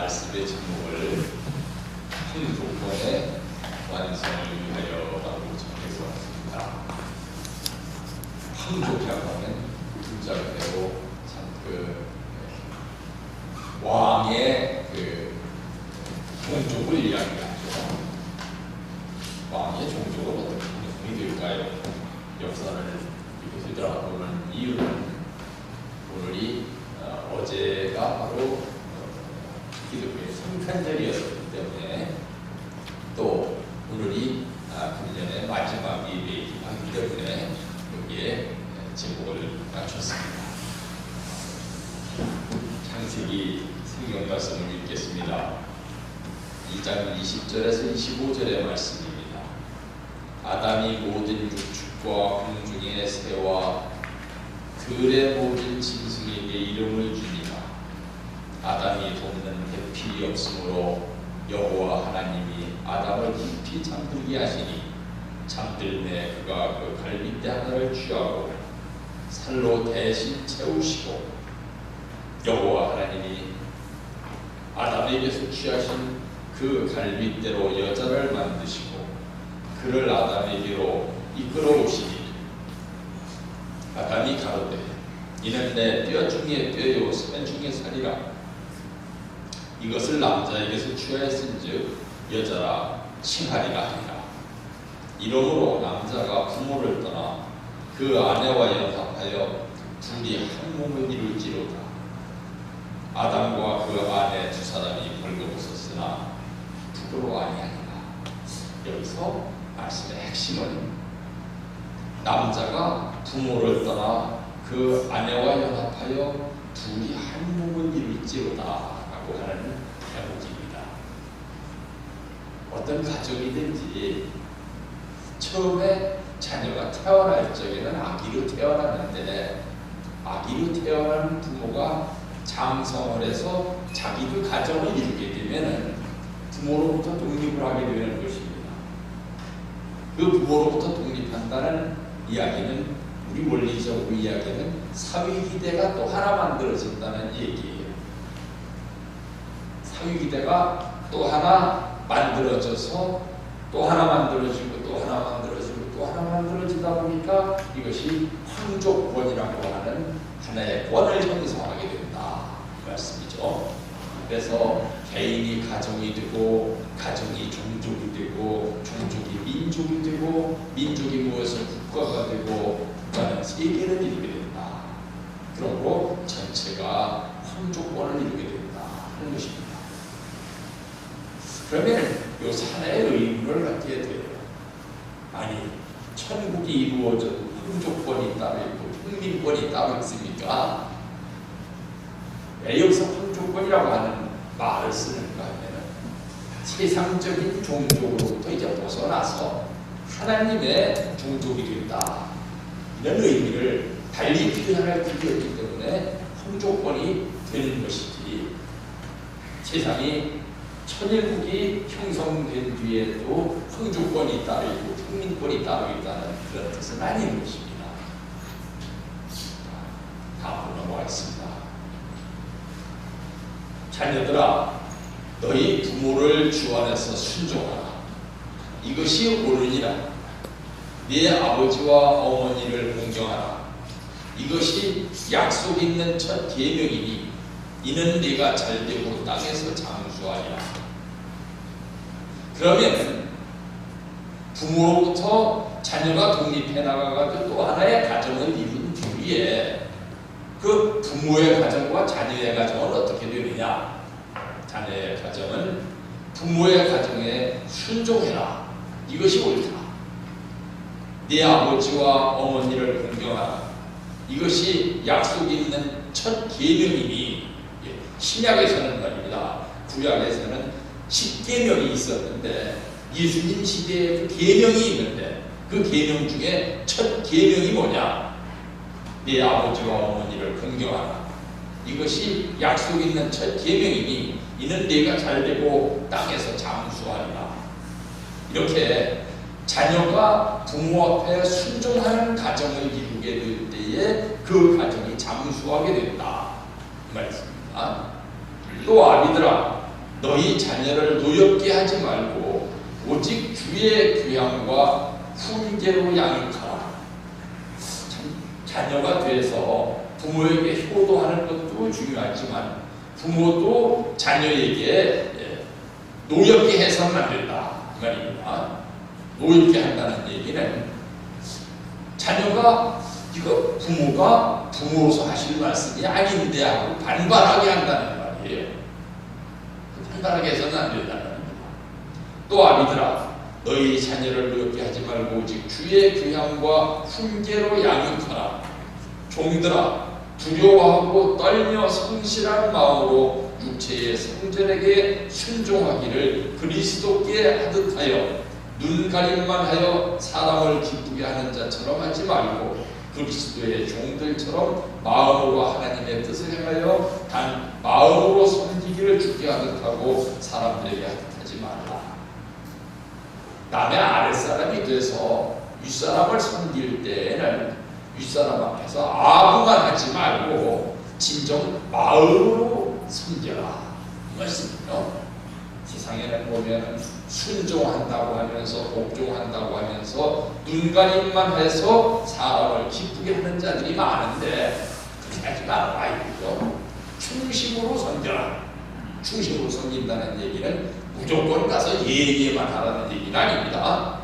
말씀의 제목을 조건의 완성을 위하여라고 정해서 왔습니다. 황족이라고 하는 문자 그대로 참 왕의 종족을 이야기하죠. 왕의 종족은 어떻게 형성이 될까요? 역사를 이렇게 들어가보면 이유는 오늘이 어제가 바로 기독교의 성탄절이었기 때문에 또 오늘이 금년의 마지막 예배이기 때문에 여기에 제목을 맞췄습니다. 창세기 성경 말씀을 읽겠습니다. 2장 20절에서 25절의 말씀입니다. 아담이 모든 육축과 공중의 새와 들의 모든 짐승에게 이름을 주니라. 아담이 돕는 대필이 없으므로 여호와 하나님이 아담을 깊이 잠들게 하시니 잠들매 그가 그 갈빗대 하나를 취하고 살로 대신 채우시고 여호와 하나님이 아담에게서 취하신 그 갈빗대로 여자를 만드시고 그를 아담에게로 이끌어오시니 아담이 가로되 이는 내 뼈 중에 뼈요 살 중에 살이라. 이것을 남자에게서 취하였은즉 여자라 칭하리라 하니라. 이러므로 남자가 부모를 떠나 그 아내와 연합하여 둘이 한 몸을 이룰지로다. 아담과 그 아내 두 사람이 벌거벗었으나 부끄러워 아니하니라. 여기서 말씀의 핵심은 남자가 부모를 떠나 그 아내와 연합하여 둘이 한 몸을 이룰지로다 라고 하는 대목입니다. 어떤 가족이든지 처음에 자녀가 태어날 적에는 아기로 태어나는데 아기로 태어난 부모가 장성을 해서 자기도 가정을 이루게 되면 부모로부터 독립을 하게 되는 것입니다. 그 부모로부터 독립한다는 이야기는 우리 원리적으로 이야기는 사위기대가 또 하나 만들어진다는 얘기예요. 사위기대가 또 하나 만들어져서 또 하나 만들어지고 또 하나 만들어지고 또 하나 만들어지다 보니까 이것이 황족권이라고 하는 하나의 권을 형성하게 된다 이 말씀이죠. 그래서 개인이 가정이 되고 가정이 종족이 되고 종족이 민족이 되고 민족이 모여서 국가가 되고 국가는 세계를 이루게 된다. 그러므로 전체가 황족권을 이루게 된다 하는 것입니다. 그러면 이 산의 의무를 갖게 돼요. 아니 천국이 이루어져도 황족권이 따로 있고 국민권이 따로 있습니까? 왜 여기서 황족권이라고 하는 말을 쓰는가 하면 세상적인 종족으로부터 이제 벗어나서 하나님의 종족이 된다 이런 의미를 달리 표현할 뜻이었기 때문에 황족권이 되는 것이지 세상이 천일국이 형성된 뒤에도 황족권이 따로 있고 국민권이 따로 있다는 그런 뜻은 아닌 것입니다. 다음으로 넘어가겠습니다. 자녀들아 너희 부모를 주 안에서 순종하라. 이것이 옳으니라. 네 아버지와 어머니를 공경하라. 이것이 약속 있는 첫 계명이니 이는 네가 잘되고 땅에서 장수하리라. 그러면 부모로부터 자녀가 독립해 나가가지고 또 하나의 가정을 이룬 뒤에 그 부모의 가정과 자녀의 가정은 어떻게 되느냐? 자녀의 가정은 부모의 가정에 순종해라. 이것이 옳다. 네 아버지와 어머니를 공경하라. 이것이 약속 있는 첫 계명이니 신약에서는 말입니다. 구약에서는 10계명이 있었는데 예수님 시대에 그 계명이 있는데 그 계명 중에 첫 계명이 뭐냐? 네 아버지와 어머니를 공경하라. 이것이 약속 있는 첫 계명이니 이는 네가 잘되고 땅에서 장수하리라. 이렇게 자녀가 부모 앞에 순종하는 가정을 이루게 될 때에 그 가정이 장수하게 된다 이 말씀입니다. 또 아비들아 너희 자녀를 노엽게 하지 말고 오직 주의 교양과 훈계로 양육하라. 자녀가 돼서 부모에게 효도하는 것도 중요하지만 부모도 자녀에게 노엽게 해서는 안 된다 이 말입니다. 노엽게 한다는 얘기는 자녀가 이거 부모가 부모로서 하실 말씀이 아닌데 하고 반발하게 한다는 말이에요. 반발하게 해서는 안 된다는 겁니다. 또 아비들아 너희 자녀를 노엽게 하지 말고 오직 주의 교양과 훈계로 양육하라. 종들아 두려워하고 떨며 성실한 마음으로 육체의 성전에게 순종하기를 그리스도께 하듯 하여 눈가림만 하여 사람을 기쁘게 하는 자처럼 하지 말고 그리스도의 종들처럼 마음으로 하나님의 뜻을 행하여 단 마음으로 섬기기를 주께 하듯 하고 사람들에게 하듯 하지 말라. 남의 아랫사람이 돼서 윗사람을 섬길 때에는 윗사람 앞에서 아부만 하지 말고 진정 마음으로 섬겨라 이 말씀이요. 세상에는 보면 순종한다고 하면서 복종한다고 하면서 눈가림만 해서 사람을 기쁘게 하는 자들이 많은데 그렇게 하지 말아라 이거죠. 충심으로 섬겨라. 충심으로 섬긴다는 얘기는 무조건 가서 예예만 하라는 얘기는 아닙니다.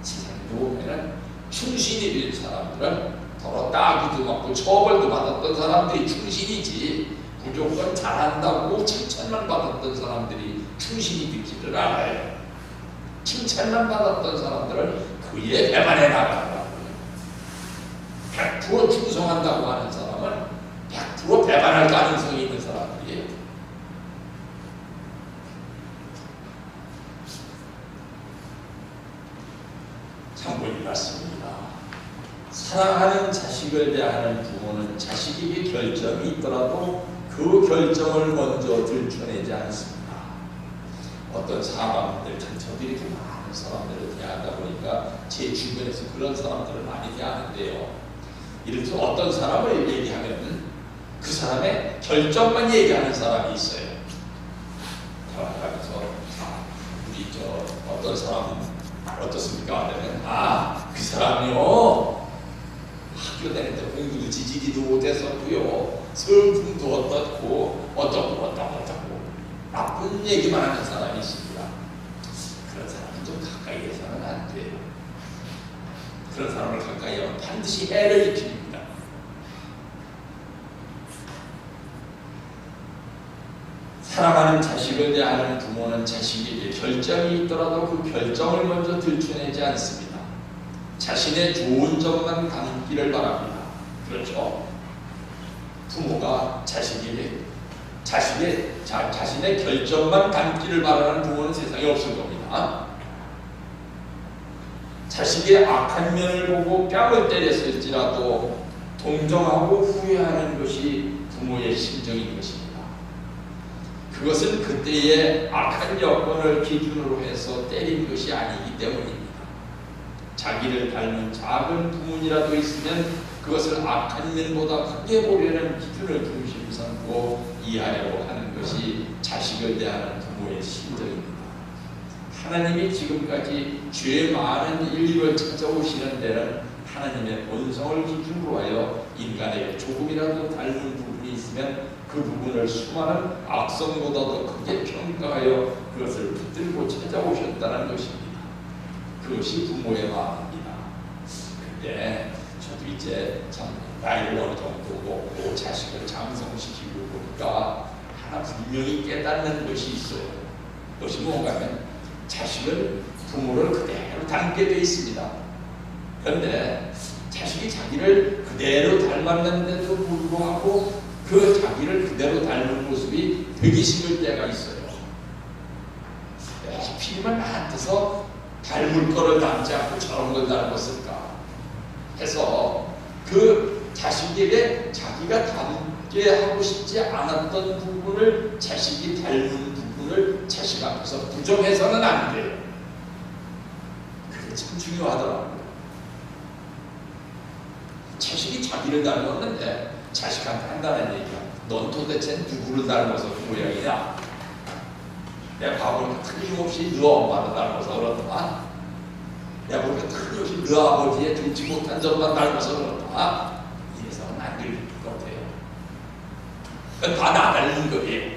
세상에 보면은 충신이 된 사람들은 더러 따기도 맞고 처벌도 받았던 사람들이 충신이지 무조건 잘한다고 칭찬만 받았던 사람들이 충신이 되지를 않아요. 칭찬만 받았던 사람들은 그에 배반해 나가더라고요. 100% 충성한다고 하는 사람은 100% 배반할 가능성이 있는 사람들이에요. 참고인 말씀입니다. 사랑하는 자식을 대하는 부모는 자식에게 결정이 있더라도 그 결정을 먼저 들춰내지 않습니다. 어떤 사람들, 저도 이렇게 많은 사람들을 대하다 보니까 제 주변에서 그런 사람들을 많이 대하는데요. 이를 들어 어떤 사람을 얘기하면 그 사람의 결정만 얘기하는 사람이 있어요. 대화하면서 우리 어떤 사람 어떻습니까? 하면 그 사람이요 학교 다닐 때 공부도 지지리도 못했었고요 성품도 어떻고 나쁜 얘기만 하는 사람이 있습니다. 그런 사람은 좀 가까이 해서는 안 돼요. 그런 사람을 가까이 하면 반드시 해를 입힙니다. 사랑하는 자식을 대하는 부모는 자식에게 결정이 있더라도 그 결정을 먼저 들춰내지 않습니다. 자신의 좋은 점만 담기를 바랍니다. 그렇죠? 부모가 자신의 결정만 담기를 바라는 부모는 세상에 없을 겁니다. 자식의 악한 면을 보고 뺨을 때렸을지라도 동정하고 후회하는 것이 부모의 심정인 것입니다. 그것은 그때의 악한 여건을 기준으로 해서 때린 것이 아니기 때문입니다. 자기를 닮은 작은 부문이라도 있으면 그것을 악한 면보다 크게 보려는 기준을 중심 삼고 이해하려고 하는 것이 자식을 대하는 부모의 심정입니다. 하나님이 지금까지 죄 많은 인류를 찾아오시는 데는 하나님의 본성을 기준으로 하여 인간에게 조금이라도 닮은 부분이 있으면 그 부분을 수많은 악성보다도 크게 평가하여 그것을 붙들고 찾아오셨다는 것입니다. 그것이 부모의 마음입니다. 근데 저도 이제 참 나이를 어느 정도 먹고 자식을 장성시키고 보니까 하나 분명히 깨닫는 것이 있어요. 그것이 뭔가 하면 자식은 부모를 그대로 닮게 되어 있습니다. 그런데 자식이 자기를 그대로 닮았는데도 불구하고 그 자기를 그대로 닮은 모습이 되기 싫을 때가 있어요. 하필이면 나한테서 닮을 거를 닮지 않고 저런 걸 닮았을까 해서 그 자식에게 자기가 닮게 하고 싶지 않았던 부분을 자식이 닮은 부분을 자식 앞에서 부정해서는 안 돼요. 그게 참 중요하더라고요. 자식이 자기를 닮았는데 자식한테 한다는 얘기야. 넌 도대체 누구를 닮아서 그 모양이냐? 내가 바보니까 틀림없이 너 엄마를 닮아서 그렇다. 내가 보니까 틀림없이 너 아버지의 등치 못한 점만 닮아서 그렇다. 이래서는 안 될 것 같아요. 다 나 닮은 거예요.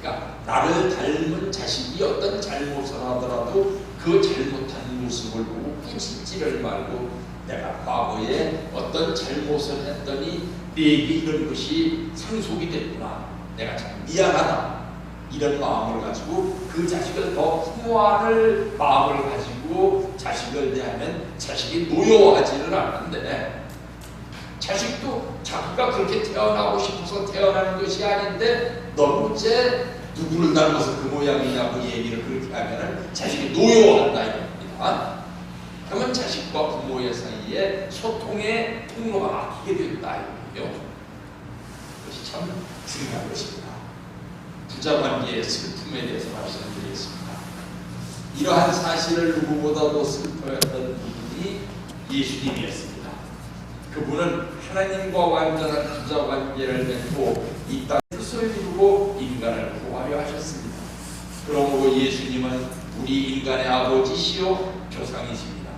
그러니까 나를 닮은 자식이 어떤 잘못을 하더라도 그 잘못한 모습을 보고 꾸짖지를 말고 내가 과거에 어떤 잘못을 했더니 내게 이런 것이 상속이 됐구나. 내가 참 미안하다. 이런 마음을 가지고 그 자식을 더 부모하는 마음을 가지고 자식을 대하면 자식이 노여워하지는 않는데 자식도 자기가 그렇게 태어나고 싶어서 태어나는 것이 아닌데 너무 이제 누구를 닮아서 그 모양이냐고 얘기를 그렇게 하면 자식이 노여워한다 이겁니다. 그러면 자식과 부모의 사이에 소통의 통로가 막히게 된다 이거예요. 그것이 참 중요한 것입니다. 부자관계의 슬픔에 대해서 말씀드리겠습니다. 이러한 사실을 누구보다도 슬퍼했던 분이 예수님이었습니다. 그분은 하나님과 완전한 부자관계를 맺고 이 땅의 뜻을 이루고 인간을 구하려 하셨습니다. 그러므로 예수님은 우리 인간의 아버지시요 조상이십니다.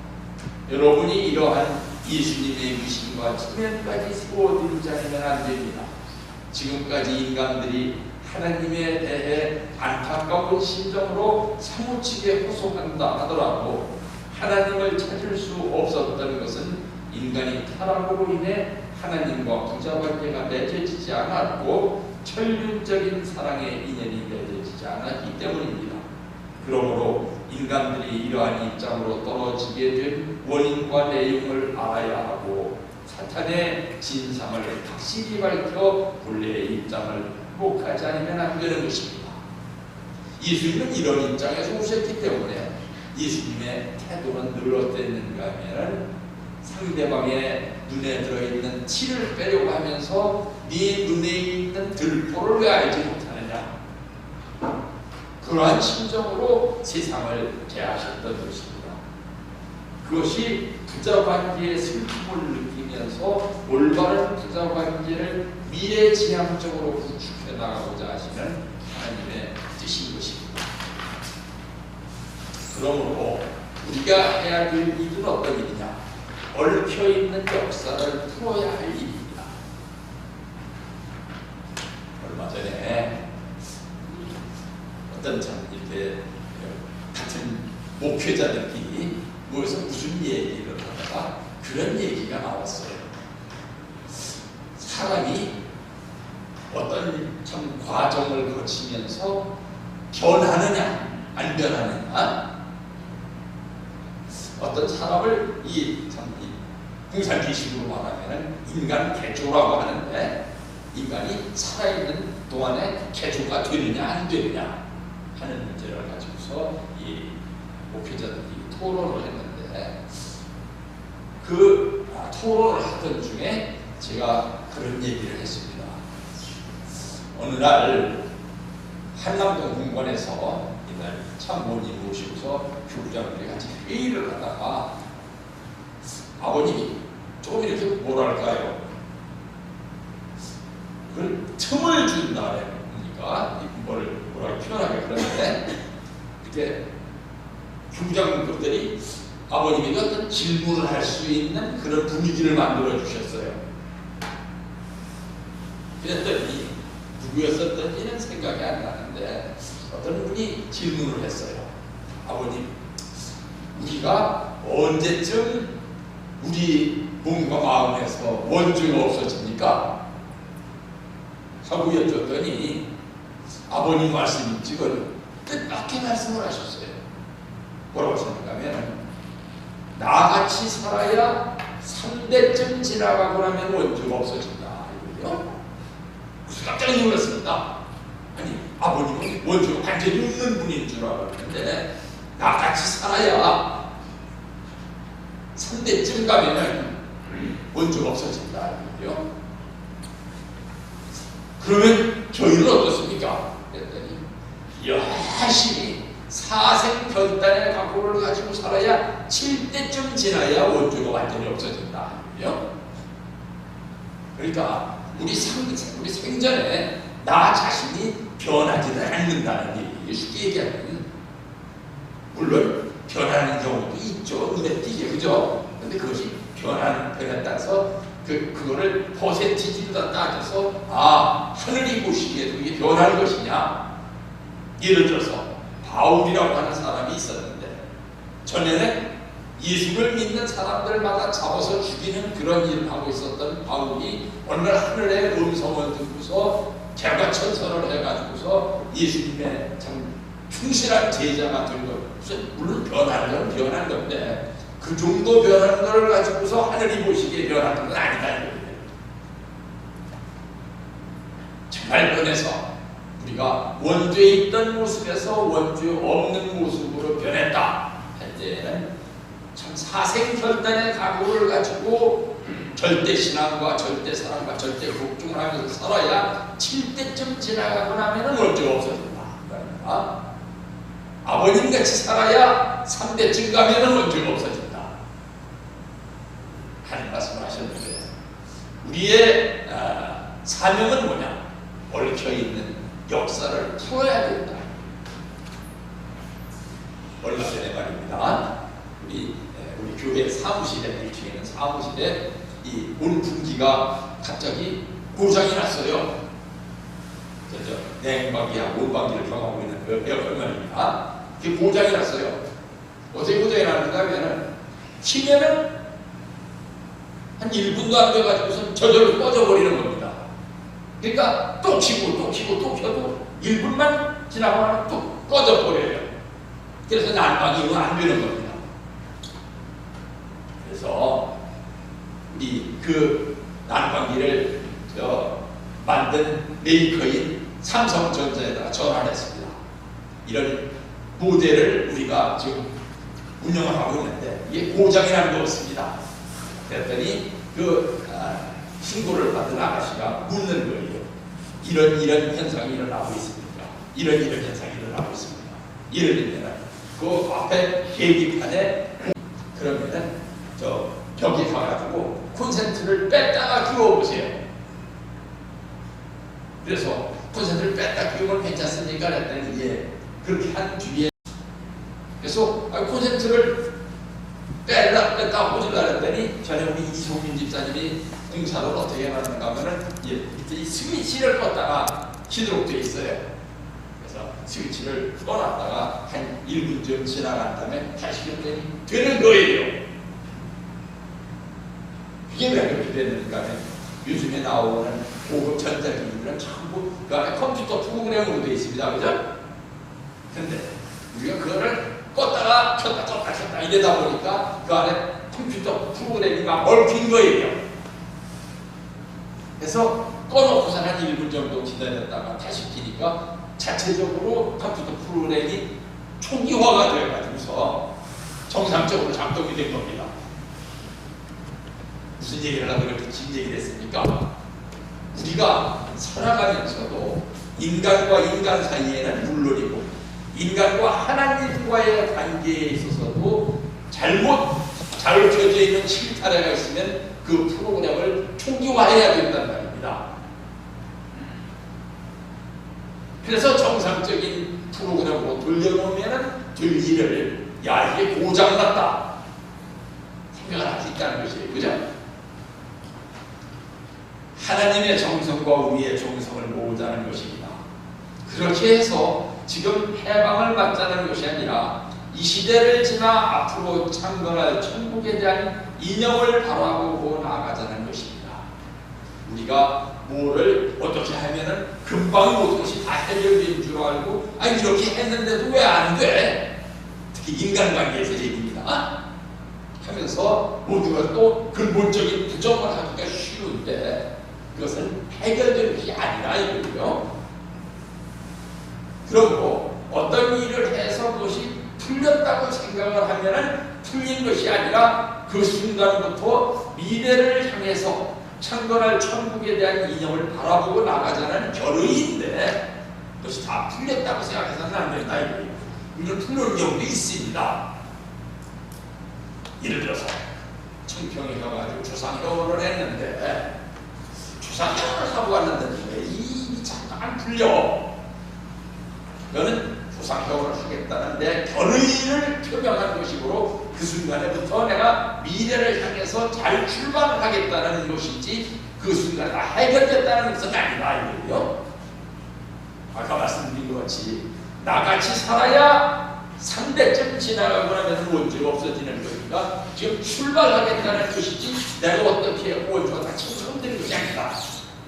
여러분이 이러한 예수님의 위신과 체면까지 세워드리지 않으면 안 됩니다. 지금까지 인간들이 하나님에 대해 안타까운 심정으로 사무치게 호소한다 하더라도 하나님을 찾을 수 없었던 것은 인간이 타락으로 인해 하나님과 부자관계가 맺어지지 않았고 천륜적인 사랑의 인연이 맺어지지 않았기 때문입니다. 그러므로 인간들이 이러한 입장으로 떨어지게 된 원인과 내용을 알아야 하고 사탄의 진상을 확실히 밝혀 본래의 입장을 회복하지 않으면 안 되는 것입니다. 예수님은 이런 입장에서 오셨기 때문에 예수님의 태도는 늘 어땠는가 하면 상대방의 눈에 들어있는 티를 빼려고 하면서 네 눈에 있는 들보를 왜 알지 못하느냐, 그러한 심정으로 세상을 대하셨던 것입니다. 그것이 부자관계의 슬픔을 느끼면서 올바른 부자관계를 미래지향적으로 구축해 나가고자 하시는 하나님의 뜻인 것입니다. 그러므로 우리가 해야 될 일은 어떤 일이냐? 얽혀있는 역사를 풀어야 할 일입니다. 얼마 전에 어떤 참 이렇게 같은 목회자들끼리 모여서 무슨 얘기를 하다가 그런 얘기가 나왔어요. 사람이 어떤 참 과정을 거치면서 변하느냐 안 변하느냐, 어떤 사람을 공산기식으로 말하면 인간 개조라고 하는데 인간이 살아있는 동안에 개조가 되느냐 안 되느냐 하는 문제를 가지고서 이 목회자들이 토론을 했는데 그 토론을 하던 중에 제가 그런 얘기를 했습니다. 어느 날 한남동 공관에서 이날 참모님 모시고서 교부장들이 같이 회의를 하다가 아버님이 좀 이렇게 뭐랄까요, 그걸 틈을 준다 그러니까 뭐라 표현하게 그러는데 그때 교부장들이 아버님이 어떤 질문을 할 수 있는 그런 분위기를 만들어 주셨어요. 그랬더니 누구였었던지는 생각이 안 나는데 어떤 분이 질문을 했어요. 아버님, 우리가 언제쯤 우리 몸과 마음에서 원죄가 없어집니까? 하고 여쭈었더니 아버님 말씀이 지금 뜻밖의 말씀을 하셨어요. 뭐라고 생각하면 나같이 살아야 3대쯤 지나가고 나면 원죄가 없어진다. 이거요. 무슨 깜짝 놀랐습니다. 아니, 아버님은 원죄가 완전히 없는 분인 줄 알았는데 나같이 살아야 3대쯤 가면은 원죄가 없어진다. 이거요. 그러면 저희는 어떻습니까? 그랬더니 열심히 사생결단의 각오를 가지고 살아야 7대쯤 지나야 원죄가 완전히 없어진다. 그러니까 우리 생전에 나 자신이 변하지는 않는다는 얘기. 쉽게 얘기하면 물론 변하는 경우도 있죠. 눈에 띄게, 그죠? 근데 그것이 변에 따라서 그거를 퍼센티지로 따져서 하늘이 보시기에도 이게 변할 것이냐. 예를 들어서 바울이라고 하는 사람이 있었는데 전에는 예수를 믿는 사람들마다 잡아서 죽이는 그런 일을 하고 있었던 바울이 어느 날 하늘의 음성을 듣고서 개과천선을 해가지고서 예수님의 참 충실한 제자가 된 것. 물론 변한 건데 그 정도 변하는 걸 가지고서 하늘이 보시기에 변하는 건 아니다 이거예요. 정말 변해서 우리가 원죄에 있던 모습에서 원죄 없는 모습으로 변했다 할 때에는 참 사생결단의 각오를 가지고 절대 신앙과 절대 사랑과 절대 복종을 하면서 살아야 7대쯤 지나가고 나면 원죄가 없어진다. 그러니까 아버님같이 살아야 3대쯤 가면 원죄가 없어진다 하는 말씀을 하셨는데 우리의 사명은 뭐냐? 얽혀있는 역사를 풀어야 된다. 얼마 전에 말입니다. 우리 교회 사무실에 1층에 있는 사무실에 이 온풍기가 갑자기 고장이 났어요. 냉방기하고 온방기를 경험하고 있는 그 에어컨 말입니다. 그게 고장이 났어요. 어떻게 고장이 났는가 하면은 키면은 한 1분도 안 돼가지고서 저절로 꺼져버리는 겁니다. 그러니까 또 키고 또 키고 또 켜도 1분만 지나고 나면 또 꺼져버려요. 그래서 난방이 안 되는 겁니다. 그래서 우리 그 난방기를 만든 메이커인 삼성전자에다가 전화를 했습니다. 이런 모델을 우리가 지금 운영을 하고 있는데 이게 고장이 난 것 같습니다. 그랬더니 신고를 받은 아가씨가 묻는 거예요. 이런 현상이 일어나고 있습니다. 이런 현상이 일어나고 있습니다. 이러면 그 앞에 계기판에 그러면은 벽에 가가지고 콘센트를 뺐다가 끼워보세요. 그래서 콘센트를 뺐다 끼우면 괜찮습니까? 그랬더니 예. 그렇게 한 뒤에 그래서 콘센트를 뺐다 보질라 그랬더니 전에 우리 이소민 집사님이 등산을 어떻게 하는가 하면은 이 스위치를 껐다가 키도록 되어 있어요. 그래서 스위치를 꺼놨다가 한 1분쯤 지나간 다음에 다시 켰더니 되는 거예요. 이게 왜 그렇게 됐는가 하면 요즘에 나오는 고급 전자기기들은 전부 그 안에 컴퓨터 프로그램으로 되어 있습니다. 그죠? 근데 우리가 그거를 껐다가 켰다 이러다 보니까 그 안에 컴퓨터 프로그램이 막 얽힌 거예요. 그래서 꺼놓고서 한 1분 정도 기다렸다가 다시 키니까 자체적으로 컴퓨터 프로그램이 초기화가 되어가지고서 정상적으로 작동이 된 겁니다. 무슨 얘기를 하고 이렇게 긴 얘기를 했습니까? 우리가 살아가면서도 인간과 인간 사이에는 물론이고 인간과 하나님과의 관계에 있어서도 잘 얽혀져 있는 실타래가 있으면 그 프로그램을 초기화해야 된다는 말입니다. 그래서 정상적인 프로그램으로 돌려놓으면 될 일을 이게 고장났다 생각을 할 수 있다는 것이에요. 그죠? 하나님의 정성과 우리의 정성을 모으자는 것입니다. 그렇게 해서 지금 해방을 받자는 것이 아니라 이 시대를 지나 앞으로 창건할 천국에 대한 이념을 바라보고 나아가자는 것입니다. 우리가 뭐를 어떻게 하면은 금방 모든 것이 다 해결된 줄 알고 이렇게 했는데도 왜 안 돼? 특히 인간관계에서 얘기입니다. 하면서 모두가 또 근본적인 부정을 하기가 쉬운데 그것은 해결된 것이 아니라 이거고요. 그러므로 어떤 일을 해서 그것이 풀렸다고 생각을 하면은 풀린 것이 아니라 그 순간부터 미래를 향해서 창건할 천국에 대한 이념을 바라보고 나가자는 결의인데 그것이 다 풀렸다고 생각해서는 안 된다 이거예요. 이런 풀린 경우도 있습니다. 예를 들어서 청평에 가가지고 주상회원을 했는데 주상회원을 하고 왔는데 이 안 풀려. 너는 부상형을 하겠다는 내 결의를 표명한 것이므로 그 순간에부터 내가 미래를 향해서 잘 출발을 하겠다는 것이지 그 순간에 다 해결됐다는 것은 아니다 이거요. 아까 말씀드린 것 같이 나같이 살아야 300점 지나가고 나면 원죄가 없어지는 거니까 지금 출발하겠다는 것이지 내가 어떻게 원죄가 다 처음되는 것이 아니다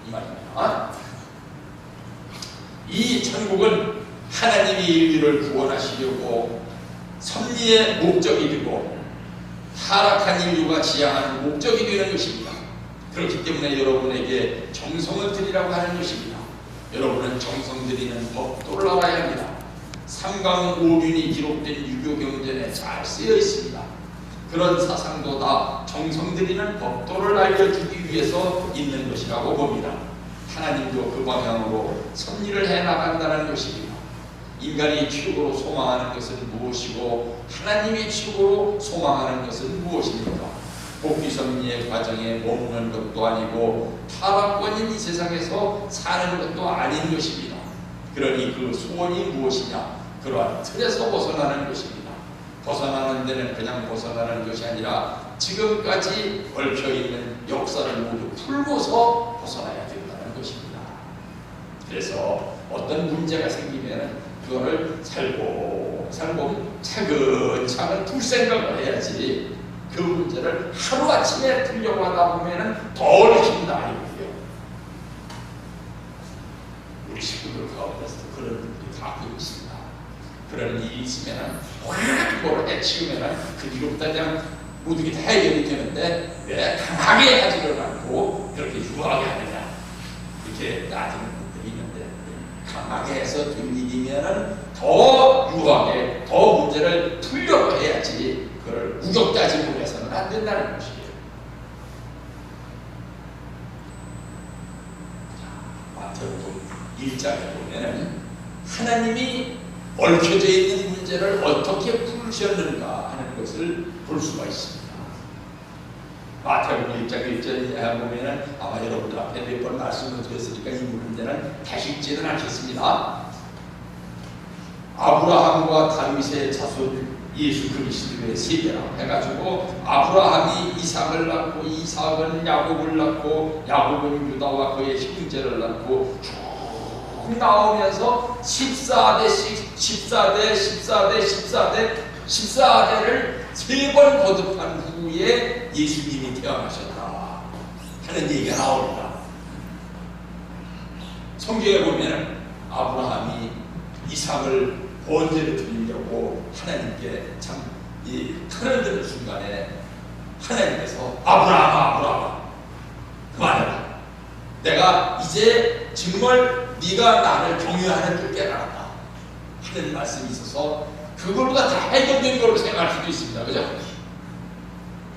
이 말입니다. 이 천국은 하나님이 인류를 구원하시려고 섭리의 목적이 되고 타락한 인류가 지향하는 목적이 되는 것입니다. 그렇기 때문에 여러분에게 정성을 드리라고 하는 것입니다. 여러분은 정성 드리는 법도를 알아야 합니다. 삼강오륜이 기록된 유교경전에 잘 쓰여 있습니다. 그런 사상도 다 정성 드리는 법도를 알려주기 위해서 있는 것이라고 봅니다. 하나님도 그 방향으로 섭리를 해나간다는 것입니다. 인간이 최고로 소망하는 것은 무엇이고 하나님이 최고로 소망하는 것은 무엇입니까? 복귀섭리의 과정에 머무는 것도 아니고 타락권인 이 세상에서 사는 것도 아닌 것입니다. 그러니 그 소원이 무엇이냐? 그러한 틀에서 벗어나는 것입니다. 벗어나는 데는 그냥 벗어나는 것이 아니라 지금까지 얽혀있는 역사를 모두 풀고서 벗어나야 된다는 것입니다. 그래서 어떤 문제가 생기면 그거를 살고 차근차근 풀 생각을 해야지 그 문제를 하루아침에 풀려고 하다 보면 더 어려집니다. 아니고요. 우리 식구들 가운데서도 그런 분들이 가끔 있습니다. 그런 일이 있으면 확 그걸 해치우면 그 뒤로부터 그냥 모든 게 다 해결이 되는데 왜 강하게 하지를 않고 그렇게 유하게 하느냐 이렇게 따지는 분들이 있는데 강하게 해서 된 일이면 더 유하게 더 문제를 풀려고 해야지 그걸 우격다짐으로 해서는 안 된다는 것이에요. 마태복음 1장에 보면은 하나님이 얽혀져 있는 문제를 어떻게 푸셨는가 하는 것을 볼 수가 있습니다. 마태복음 1장 1절에 보면은 아마 여러분들 앞에 몇 번 말씀을 드렸으니까 이 문제는 다시 읽지는 않겠습니다. 아브라함과 다윗의 자손 예수 그리스도의 세대라고 해가지고 아브라함이 이삭을 낳고 이삭은 야곱을 낳고 야곱은 유다와 그의 형제를 낳고 쭉 나오면서 14대를 3번 거듭한 후에 예수님이 태어나셨다 하는 얘기가 나옵니다. 성경에 보면 아브라함이 이삭을 번제를 드리려고 하나님께 참 이 칼을 드는 순간에 하나님께서 아브라함아 그만해라. 내가 이제 정말 네가 나를 경외하는 줄 깨달았다 하는 말씀이 있어서 그걸로 다 해결된 걸로 생각할 수도 있습니다. 그죠?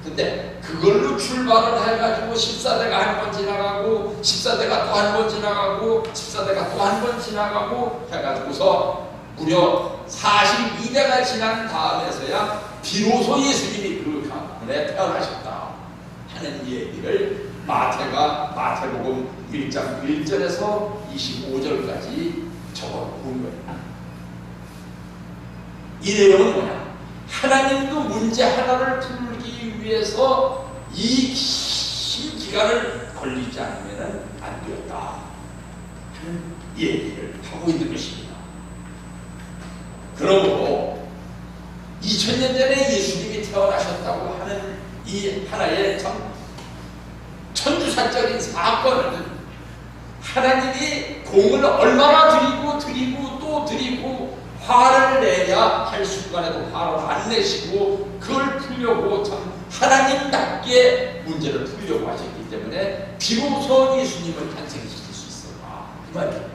근데 그걸로 출발을 해가지고 14대가 한 번 지나가고 14대가 또 한 번 지나가고 14대가 또 한 번 지나가고 해가지고서 무려 42대가 지난 다음에서야 비로소 예수님이 그 가문에 태어나셨다 하는 얘기를 마태복음 1장 1절에서 25절까지 적어놓은 거예요. 이 내용은 뭐냐? 하나님도 문제 하나를 풀기 위해서 이 긴 기간을 걸리지 않으면 안 되었다 하는 얘기를 하고 있는 것입니다. 그러므로 2000년 전에 예수님이 태어나셨다고 하는 이 하나의 참 천주사적인 사건은 하나님이 공을 얼마나 드리고 또 드리고 화를 내야 할 순간에도 화를 안 내시고 그걸 풀려고 참 하나님답게 문제를 풀려고 하셨기 때문에 비로소 예수님을 탄생시킬 수 있었다 그 말이에요.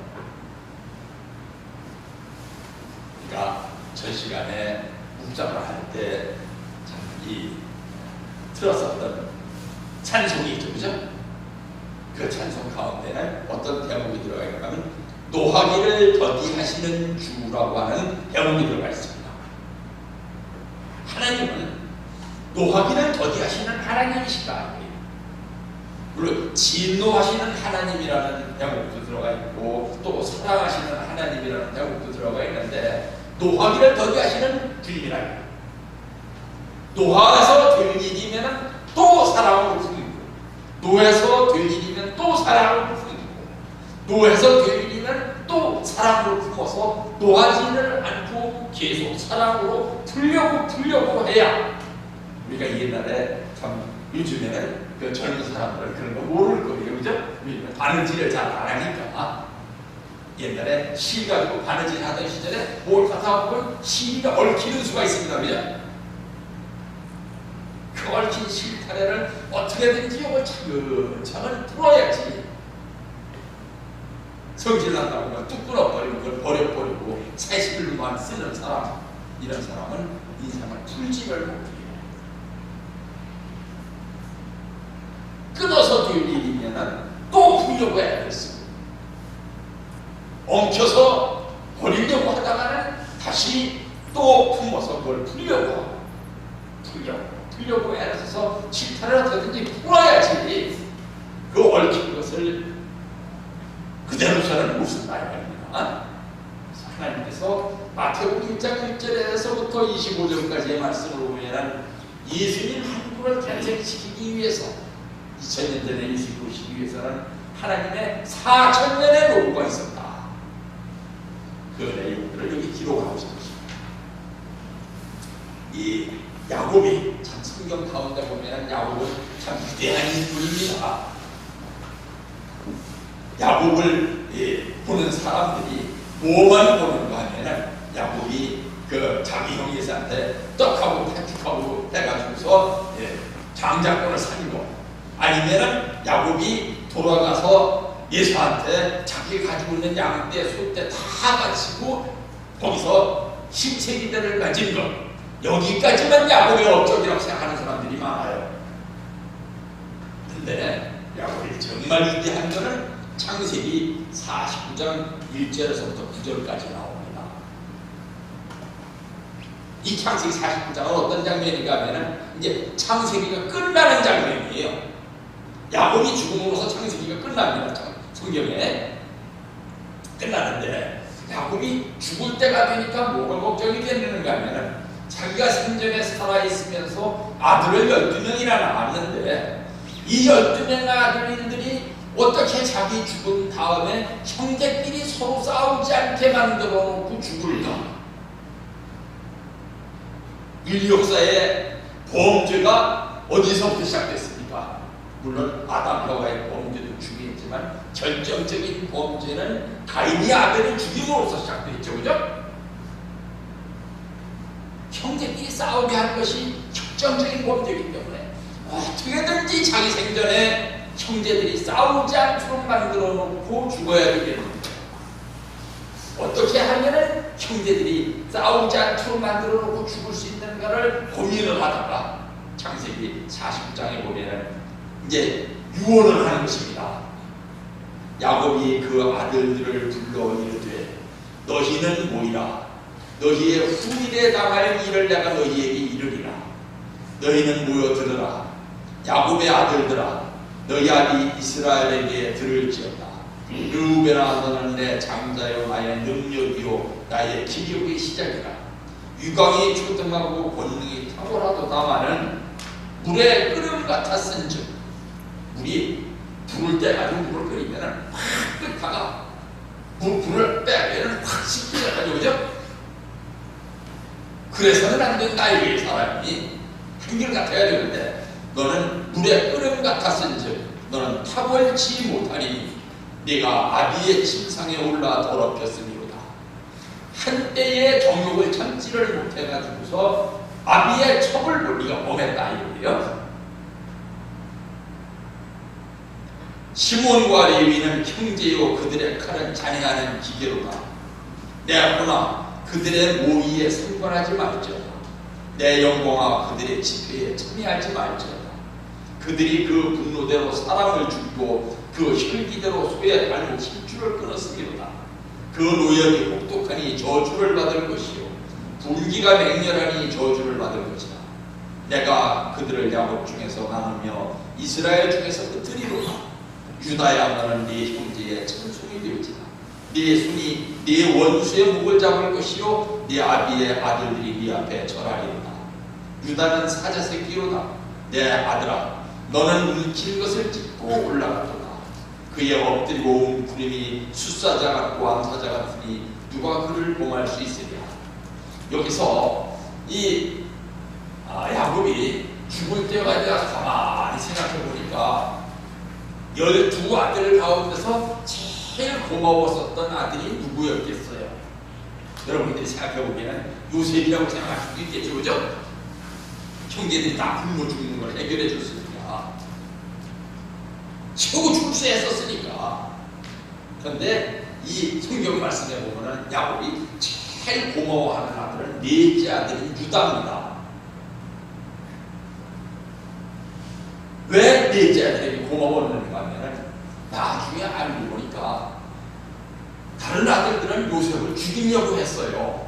그러니까 전 시간에 묵상을 할 때 참 이 들었었던 찬송이 있죠, 그죠? 그 찬송 가운데는 어떤 대목이 들어가 있는가 하면 노하기를 더디하시는 주라고 하는 대목이 들어가 있습니다. 하나님은 노하기를 더디하시는 하나님이시다. 물론 진노하시는 하나님이라는 대목도 제목도 들어가 있고 또 사랑하시는 하나님이라는 제목도 들어가 있는데 노하기를 더디하시는 주님이라. 노하에서 될 일이면 또 사랑으로 품고, 노에서 될 일이면 또 사랑으로 품고, 노에서 될 일이면 또 사랑으로 품어서 노하지를 않고 계속 사랑으로 풀려고 해야. 우리가 옛날에 참 요즘에는 그 젊은 사람들은 그런 거 모를 거예요, 그죠? 바느질을 잘 안 하니까. 옛날에 실 가지고 바느질 하던 시절에 뭘 갖다 보면 실이가 얽히는 수가 있습니다, 그죠? 그 얽힌 실타래를 어떻게든지 이걸 차근차근 풀어야지. 성질난다고 뚝 끊어버리고 그걸 버려버리고 새 실로만 쓰는 사람, 이런 사람은 인생을 풀지를 못해요. 끊어서 될 일이면 또 풀려고 해야겠어. 엉켜서 버리려고 하다가는 다시 또 품어서 그걸 풀려고 애써서 실타를 어떻게든지 풀어야지. 그 얽힌 것을 그대로서는 무슨 말입니까? 하나님께서 마태복음 1장 1절에서부터 25절까지의 말씀을 보면 예수님 한 분을 탄생시키기 위해서 2000년 전에 일시키기 위해서는 하나님의 4000년의 노고가 있었다. 그 내용들을 여기 기록하고 있습니다. 이 야곱이 참 성경 가운데 보면 야곱은 참 위대한 인물입니다. 야곱을 보는 사람들이 뭐만 보는가 하면은 야곱이 그 자기 형 예수한테 떡하고 패틱하고 해가지고서 장자권을 산 거, 아니면은 야곱이 돌아가서 예수한테 자기 가지고 있는 양떼, 소떼 다 바치고 거기서 신체기대를 가진 것, 여기까지만 야곱의 업적이라고 생각하는 사람들이 많아요. 근데 야곱이 정말 위대한 것은 창세기 49장 1절에서부터 9절까지 나옵니다. 이 창세기 49장은 어떤 장면인가 하면은 이제 창세기가 끝나는 장면이에요. 야곱이 죽음으로써 창세기가 끝납니다. 성경에 끝나는데 야곱이 죽을 때가 되니까 뭐가 걱정이 되는가 하면은 자기가 생전에 살아있으면서 아들을 12명이나 낳았는데 이 12명 아들들이 어떻게 자기 죽은 다음에 형제끼리 서로 싸우지 않게 만들어 놓고 죽을까? 인류 역사의 범죄가 어디서부터 시작됐습니까? 물론 아담 하와의 범죄도 중요했지만 결정적인 범죄는 가인이 아벨을 죽임으로써 시작됐죠, 그죠? 형제끼리 싸우게 하는 것이 결정적인 범죄이기 때문에 어떻게든지 자기 생전에 형제들이 싸우지 않도록 만들어 놓고 죽어야 되겠는데, 어떻게 하면은 형제들이 싸우지 않도록 만들어 놓고 죽을 수 있는가를 고민을 하다가 창세기 49장에 보면은 이제 유언을 하는 것입니다. 야곱이 그 아들들을 불러 이르되 너희는 모이라. 너희의 후일에 당할 일을 내가 너희에게 이르리라. 너희는 모여 들으라. 야곱의 아들들아, 너희 아비 이스라엘에게 들을지어다. 르우벤아, 너는 내 장자요 나의 능력이요 나의 기력의 시작이라. 유광이 초등하고 권능이 탁월하도다마는 물에 끓음 같았은즉, 물이 불을 떼가지고 물을 끓이면 확 끓다가 불을 빼면 확 식히잖아요, 그죠? 그래서는 안 된다. 이 사람이 한결같아야 되는데 너는 물에 끓음 같았은즉 너는 탑을지 못하리니 네가 아비의 침상에 올라 더럽혔으니로다. 한때의 정욕을 참지를 못해가지고서 아비의 첩을 네가 범했다 이거예요. 시몬과 레위는 형제요 그들의 칼은 잔해하는 기계로다. 내가 그들의 모의에 상관하지 말지어다. 내 영광아 그들의 집회에 참여하지 말지어다. 그들이 그 분노대로 사람을 죽이고 그 혈기대로 소의 발목 힘줄을 끊었으리로다. 그 노역이 혹독하니 저주를 받을 것이요 불기가 맹렬하니 저주를 받을 것이다. 내가 그들을 야곱 중에서 나누며 이스라엘 중에서 흩으리로다. 유다야 너는 네 형제의 찬송이 되어지라. 네 손이 네 원수의 목을 잡을 것이요 네 아비의 아들들이 네 앞에 절하리로다. 유다는 사자새끼로다. 내 아들아 너는 움킬 것을 찢고 올라가도다. 그의 엎드리고 온 구름이 숫사자 같고 암사자 같으니 누가 그를 범할 수 있으랴. 여기서 이 야곱이 죽을 때가 내가 가만히 생각해 보니까 12 아들 가운데서 제일 고마웠었던 아들이 누구였겠어요? 여러분들이 생각해 보기에는 요셉이라고 생각할 수도 있겠죠, 그죠? 형제들이 다 굶어 죽는 걸 해결해 줬으니까, 최고 출세했었으니까. 그런데 이 성경 말씀에 보면은 야곱이 제일 고마워하는 아들은 넷째 아들인 유다입니다. 왜 넷째 아들에게 고마웠는가 하면 나중에 알고 보니까 다른 아들들은 요셉을 죽이려고 했어요.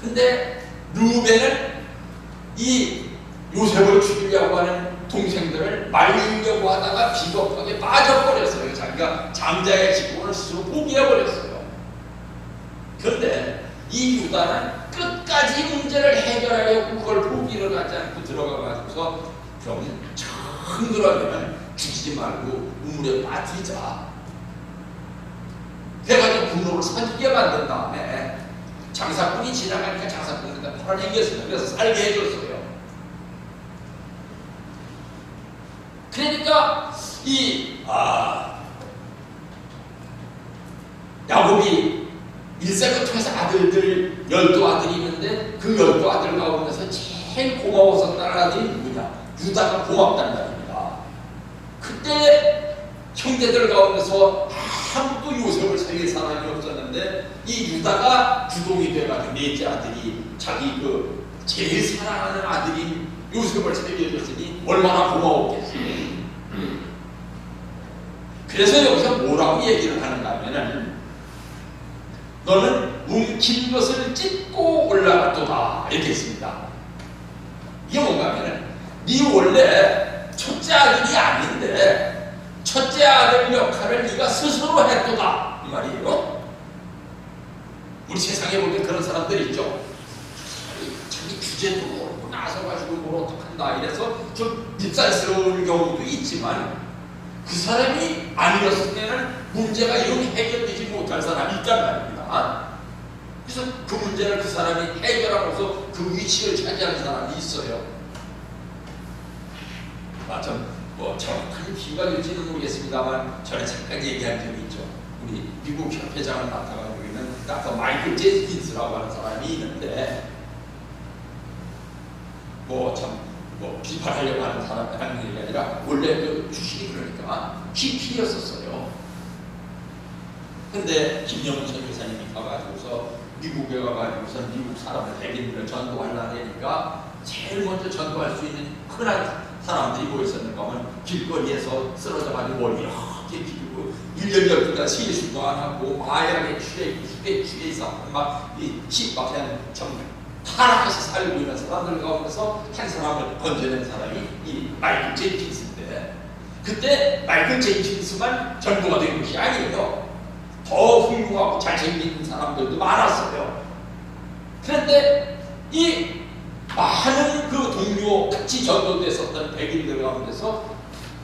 근데 루벤은 이 요셉을 죽이려고 하는 동생들을 말리려고 하다가 비겁하게 빠져버렸어요. 자기가 장자의 직분을 스스로 포기해버렸어요. 그런데 이 유다는 끝까지 문제를 해결하려고 그걸 포기를 하지 않고 들어가가지고서 그러면 그러면 죽이지 말고 우물에 빠뜨리자. 그래가지고 분노를 사기게 만든 다음에 장사꾼이 지나가니까 장사꾼에다 팔아넘겼어요. 그래서 살게 해줬어요. 그러니까 이 야곱이 일생을 통해서 아들들 12아들이 있는데 그 12아들 가운데서 제일 고마웠었다는 아들이 누구냐? 유다가 고맙다는 말입니다. 그때 형제들 가운데서 아무도 요셉을 살릴 사람이 없었는데 이 유다가 주동이 돼가지고 넷째 아들이 자기 그 제일 사랑하는 아들인 요셉을 살려줬으니 얼마나 고마웠겠어요. 그래서 여기서 뭐라고 얘기를 하는가 하면은 너는 움킨 것을 찢고 올라갔도다 이렇게 했습니다. 이게 뭔가 하면은 네 원래 첫째 아들이 아닌데 첫째 아들 역할을 네가 스스로 했도다 이 말이에요. 우리 세상에 보면 그런 사람들 있죠. 자기 주제도 모르고 나서가지고 뭘 어떡한다 이래서 좀 밉살스러운 경우도 있지만 그 사람이 아니었으면 문제가 이렇게 해결되지 못할 사람이 있단 말입니다. 그래서 그 문제를 그 사람이 해결하고서 그 위치를 차지하는 사람이 있어요. 정확한 비유가 될지는 모르겠습니다만 전에 잠깐 얘기한 적이 있죠. 우리 미국 협회장을 맡아가지고 있는 닥터 마이클 제스킨스라고 하는 사람이 있는데 비판하려고 하는 사람이 하는 일이 아니라 원래 그 주식이 그러니까 PP였었어요. 근데 김영훈 선교사님이 가가지고서 미국에 가가지고서 미국 사람들 백인들을 전도하려고 하니까 제일 먼저 전도할 수 있는 흔한 사람들이 뭐 있었는가 하면 길거리에서 쓰러져가지고 머리 이렇게 기르고 1년 12달 세수도 안 하고 마약에 술에 취해 있어 막이 그냥 정말 타락해서 살고 있는 사람들 가운데서 한 사람을 건져낸 사람이 이 마이클 제이킨스인데 그때 마이클 제이킨스만 전도가 된 것이 아니에요. 더 훌륭하고 잘생긴 사람들도 많았어요. 그런데 이 많은 그 동료 같이 전도됐었던 백인들 가운데서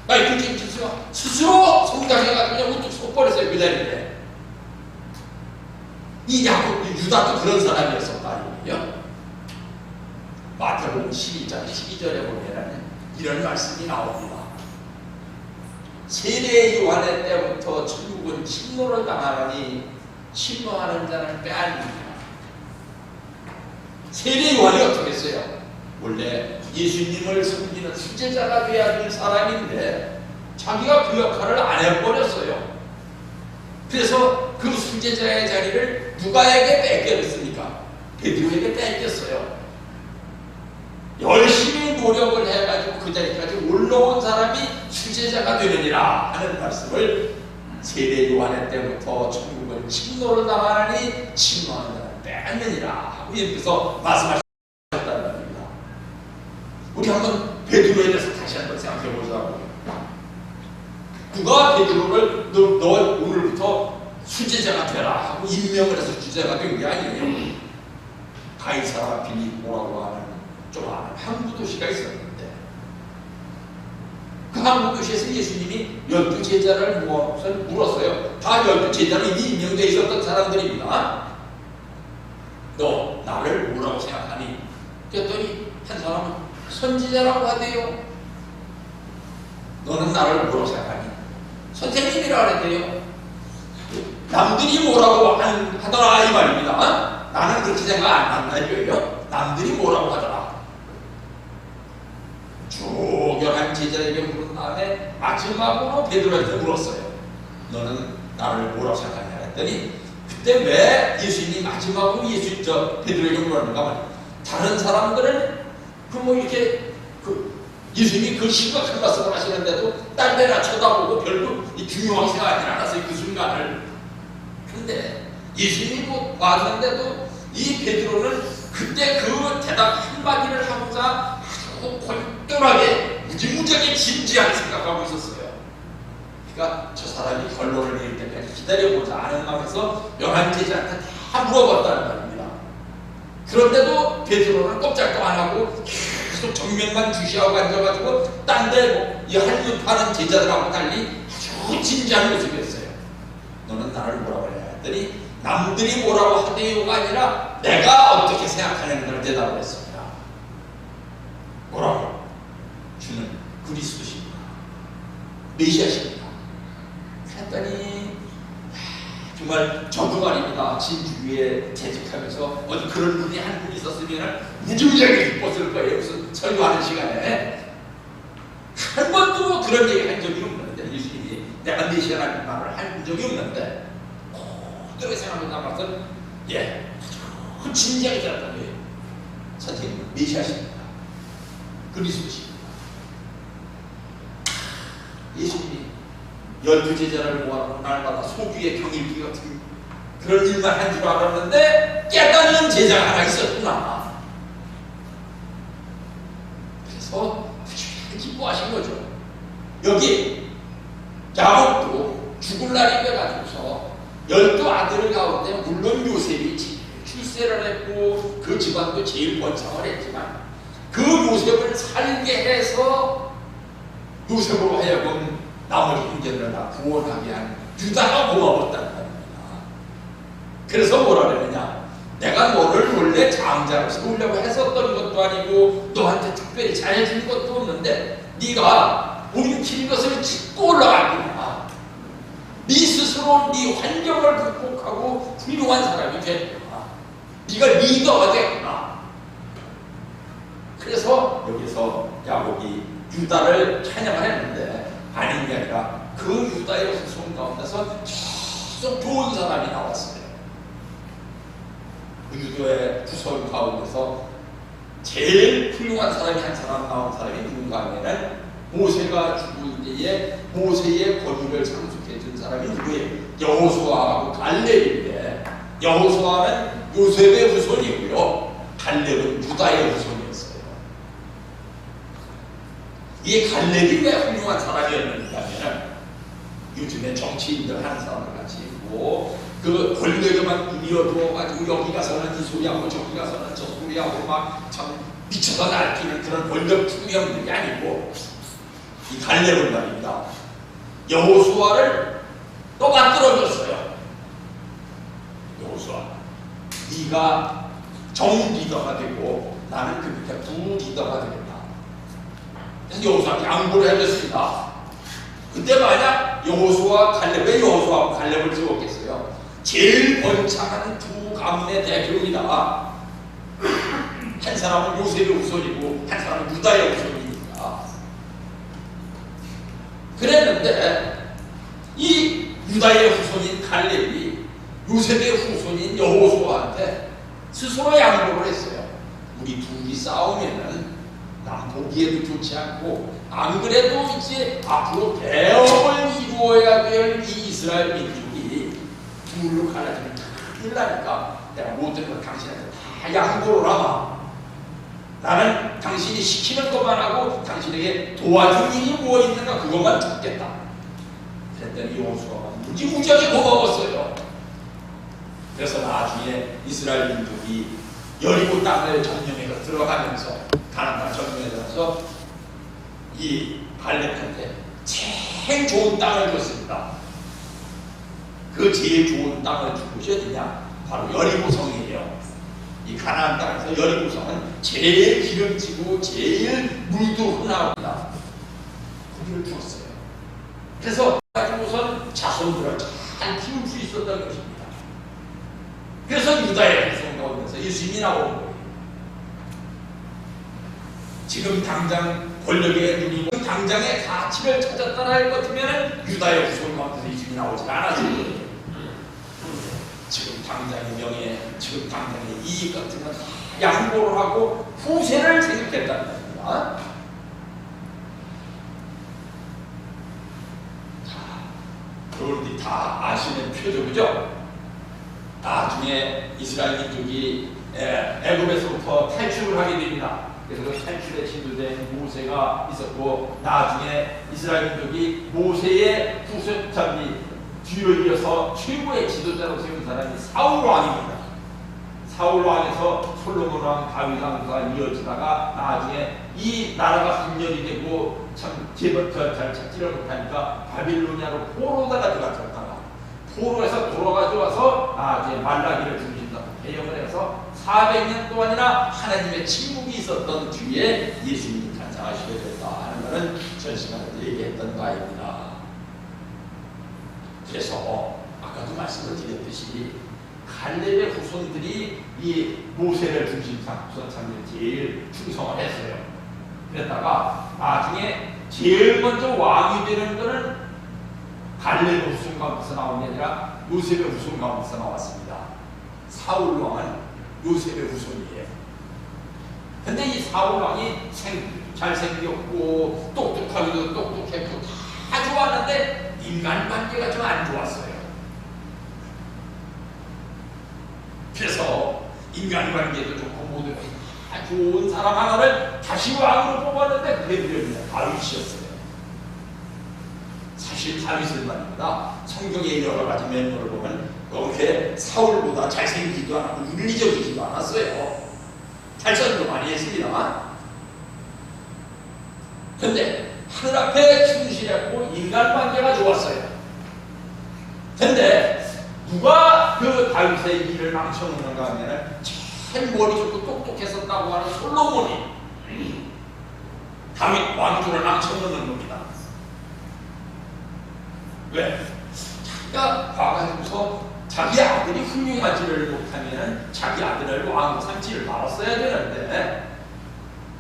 마이클 제이킨스가 스스로 성장해가지고 그냥 우뚝 솟버렸어요. 그 자리에. 이 야곱, 유다도 그런 사람이었었다 아니에요. 마태복음 12절에 보면 이런 말씀이 나옵니다. 세례 요한의 때부터 천국은 침노를 당하니 침노하는 자는 빼앗깁니다. 세례 요한이 어떻게 했어요? 원래 예수님을 섬기는 수제자가 돼야 될 사람인데 자기가 그 역할을 안 해버렸어요. 그래서 그 수제자의 자리를 누가에게 뺏겼습니까? 베드로에게 뺏겼어요. 열심히 노력을 해가지고 그 자리까지 올라온 사람이 수제자가 되느니라 하는 말씀을 세례 요한의 때부터 천국은 침노를 당하니 침노하는 자는 뺏느니라 하고 여기서 말씀하셨다는 말입니다. 우리 한번 베드로에 대해서 다시 한번 생각해 보자고. 누가 누가 베드로를 너 오늘부터 수제자가 되라 하고 임명을 해서 주제가 된 게 아니에요. 가이사라 빌립보라고 하는 좀 아는 항구 도시가 있었는데 그 항구 도시에서 예수님이 12제자를 모아서 물었어요. 다 12제자는 이미 임명되어 있었던 사람들입니다. 너 나를 뭐라고 생각하니? 그랬더니 한 사람은 선지자라고 하대요. 너는 나를 뭐라고 생각하니? 선생님이라고 하대요. 남들이 뭐라고 하더라 이 말입니다. 나는 그렇게 생각 안 한다 이거예요. 남들이 뭐라고 하더라. 쭉 11제자에게 물은 다음에 마지막으로 베드로한테 물었어요. 너는 나를 뭐라고 생각하냐 했더니 그때 왜 예수님이 마지막으로 베드로에게 물었는가 말이에요. 다른 사람들은 이렇게 예수님이 그 심각한 말씀을 하시는데도 딴 데나 쳐다보고 별로 중요하게 생각하지 않았어요. 그 순간을. 근데 예수님이 왔는데도 이 베드로는 그때 그 대답 한마디를 하고자 아주 골똘하게 무지무지하게 진지하게 생각하고 있었어요. 그러니까 저 사람이 결론을 내릴 때까지 기다려보자 하는 마음에서 11제자한테 다 물어봤다는 말입니다. 그런데도 베드로는 꼼짝도 안 하고 계속 정면만 주시하고 앉아가지고 딴 데 한눈파는 제자들하고 달리 아주 진지한 모습이었어요. 너는 나를 뭐라고 해야 했더니 남들이 뭐라고 하대요가 아니라 내가 어떻게 생각하는 걸 대답을 했습니다. 뭐라고? 주는 그리스도십니다. 메시아십니다. 그랬더니 정말 저도 말입니다. 진주교에 재직하면서 어디 그런 분이 한 분 있었으면 무지무지하게 기뻤을 거예요. 무슨 설교하는 시간에 한 번도 그런 얘기 한 적이 없는데 예수님이 내가 메시아라는 말을 한 적이 없는데 그렇게 생각하고 남아서 아주 진지하게 대답한 거예요. 선생님 메시아십니다. 그리스도십니다. 예수님이 12제자를 모아놓고 날마다 소규의 경일기 같은 그런 일만 한 줄 알았는데 깨닫는 제자가 하나 있었구나. 그래서 기뻐하신 거죠. 여기 야곱도 죽을 날이 돼가지고서 12아들 가운데 물론 요셉이 출세를 했고 그 집안도 제일 번창을 했지만 그 요셉을 살게 해서 요셉으로 하여금 나머지 형제들을 다 구원하게 한 유다가 고마웠다는 말입니다. 그래서 뭐라 그러느냐, 내가 너를 원래 장자로서 놓으려고 했었던 것도 아니고 너한테 특별히 잘해준 것도 없는데 네가 움킨 것을 짚고 올라갔구나. 네 스스로 네 환경을 극복하고 훌륭한 사람이 됐구나. 네가 리더가 됐구나. 그래서 여기서 야곱이 유다를 찬양을 했는데 아닌 게 아니라 그 유다의 후손 가운데서 계속 좋은 사람이 나왔어요. 그 유다의 후손 가운데서 제일 훌륭한 사람이 한 사람 나온 사람이 누군가 하면은 모세가 죽을 때에 모세의 권위를 상속해 준 사람이 누구예요? 여호수아하고 갈렙인데 여호수아는 요셉의 후손이고요. 갈렙은 유다의 후손이었어요. 이 갈렙이 왜 훌륭한 사람이었는가 하면 요즘에 정치인들 하는 사람들 같이 그 권력에만 누리어두어가지고 여기 가서는 이 소리하고 저기 가서는 저 소리하고 막 참 미쳐서 날뛰는 그런 권력 투명들이 아니고 이 갈렙은 말입니다. 여호수아를 또 만들어줬어요. 여호수아, 네가 정 리더가 되고 나는 그 밑에 부 리더가 되겠다. 그래서 여호수아한테 양보를 해줬습니다. 그때 만약 여호수아 갈렙, 왜 여호수아하고 갈렙을 찍었겠어요? 제일 번창한 두 가문의 대표입니다. 한 사람은 요셉의 후손이고 한 사람은 유다의 후손이니까. 그랬는데 이 유다의 후손인 갈렙이 요셉의 후손인 여호수아한테 스스로 양보를 했어요. 우리 둘이 싸우면은 남 보기에도 좋지 않고 안 그래도 이제 앞으로 대업을 이루어야 될 이 이스라엘 민족이 둘로 갈라지면 큰일 나니까 내가 모든 걸 당신한테 다 양보를 하마. 나는 당신이 시키는 것만 하고 당신에게 도와줄 일이 뭐 있는가 그것만 듣겠다. 그랬더니 여호수아가 무지무지하게 고마웠어요. 그래서 나중에 이스라엘 민족이 여리고 땅을 점령해서 들어가면서 가나안 땅 점령해서 이 갈렙한테 제일 좋은 땅을 줬습니다. 그 제일 좋은 땅을 준 곳이 어디냐? 바로 여리고성이에요. 이 가나안 땅에서 여리고성은 제일 기름지고 제일 물도 흔합니다. 거기를 주었어요. 그래서 가지고선 자손들을 잘 키울 수 있었던 것입니다. 그래서 유다의 백성 가운데서 예수님이 나오는 거예요. 지금 당장 권력의 눈이 당장의 가치를 찾았다 할 것 같으면 유다의 후손 가운데서 예수님이 나오지 않았을 거예요. 지금 당장의 명예, 지금 당장의 이익 같은 건 양보를 하고 후세를 생각했다는 겁니다. 자, 여러분들이 다 아시는 표죠, 그죠? 나중에 이스라엘 민족이 애굽에서부터 탈출을 하게 됩니다. 그래서 그 탈출에 친구된 모세가 있었고, 나중에 이스라엘 민족이 모세의 후손자들이 뒤를 이어서 최고의 지도자로 세운 사람이 사울 왕입니다. 사울 왕에서 솔로몬 왕, 다윗 왕과 이어지다가 나중에 이 나라가 분열이 되고 참 잘 찾지를 못하니까 바빌로니아로 포로다가 들어갔다가 포로에서 돌아가져 와서 나중에 말라기를 중심으로 개혁을 해서 400년 동안이나 하나님의 침묵이 있었던 뒤에 예수님이 탄생하시게 됐다 하는 것은 전 시간에 얘기했던 바입니다. 그래서 아까도 말씀을 드렸듯이 갈렙의 후손들이 이 모세를 중심상 후손참에 제일 충성을 했어요. 그랬다가 나중에 제일 먼저 왕이 되는 것은 갈렙의 후손 가운데서 나온 게 아니라 요셉의 후손 가운데서 나왔습니다. 사울 왕은 요셉의 후손이에요. 근데 이 사울 왕이 잘생겼고 똑똑하기도 똑똑했고 다 좋았는데 인간관계가 좀 안 좋았어요. 그래서 인간관계도 좋고 모두 다 좋은 사람 하나를 다시 왕으로 뽑았는데 그게 누구냐? 다윗이었어요. 사실 다윗은 말입니다. 성경의 여러 가지 면모를 보면 그렇게 사울보다 잘생기지도 않고 윤리적이지도 않았어요. 탈선도 많이 했습니다만. 근데 하늘 앞에 충실했고 인간관계가 좋았어요. 근데 누가 그 다윗의 일을 망쳐놓는가 하면 제일 머리 좋고 똑똑했었다고 하는 솔로몬이 다윗 왕조를 망쳐놓는 겁니다. 왜? 자기가 과거에서 자기 아들이 훌륭하지를 못하면 자기 아들을 왕으로 삼지를 말았어야 되는데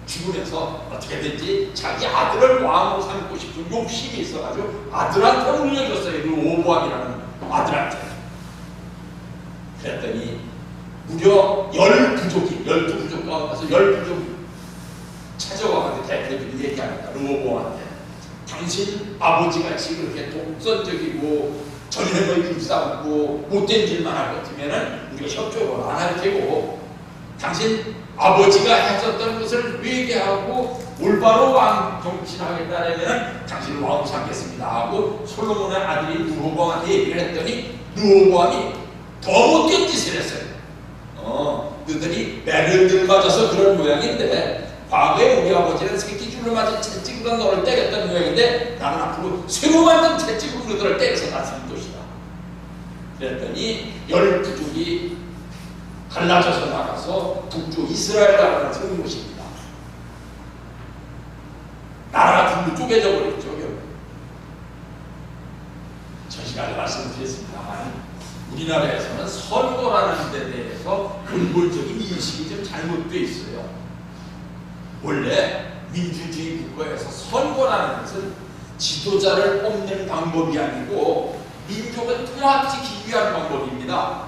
죽으면서 어떻게든지 자기 아들을 왕으로 삼고 싶은 욕심이 있어가지고 아들한테 물려줬어요. 그 오보암이라는 아들한테. 그랬더니 무려 12부족 가운데서 12부족 찾아와가지고 대표들이 얘기합니다. 르호보암한테 당신 아버지같이 그렇게 독선적이고 전에 뭐 일싸움고 못된 일만 할 것 같으면 우리가 협조를 안 할 테고 당신 아버지가 했었던 것을 회개하고 올바로 왕 정치를 하겠다면 당신을 왕으로 삼겠습니다 하고 솔로몬의 아들이 르호보암한테 얘기를 했더니 르호보암이 더 못된 짓을 했어요. 너희들이 매를 맞아서 그런 모양인데 과거에 우리 아버지는 새끼줄로 맞은 채찍으로 너를 때렸던 모양인데 나는 앞으로 새로 만든 채찍으로 너를 때려서 다스릴 것이다. 그랬더니 12부족이 갈라져서 나가서 북쪽 이스라엘 나라를 세운 것입니다. 나라가 둘로 쪼개져 버렸죠. 전 시간에 말씀드렸습니다만 우리나라에서는 선거라는 데 대해서 근본적인 인식이 좀 잘못되어 있어요. 원래 민주주의 국가에서 선거라는 것은 지도자를 뽑는 방법이 아니고 민족을 통합시키기 위한 방법입니다.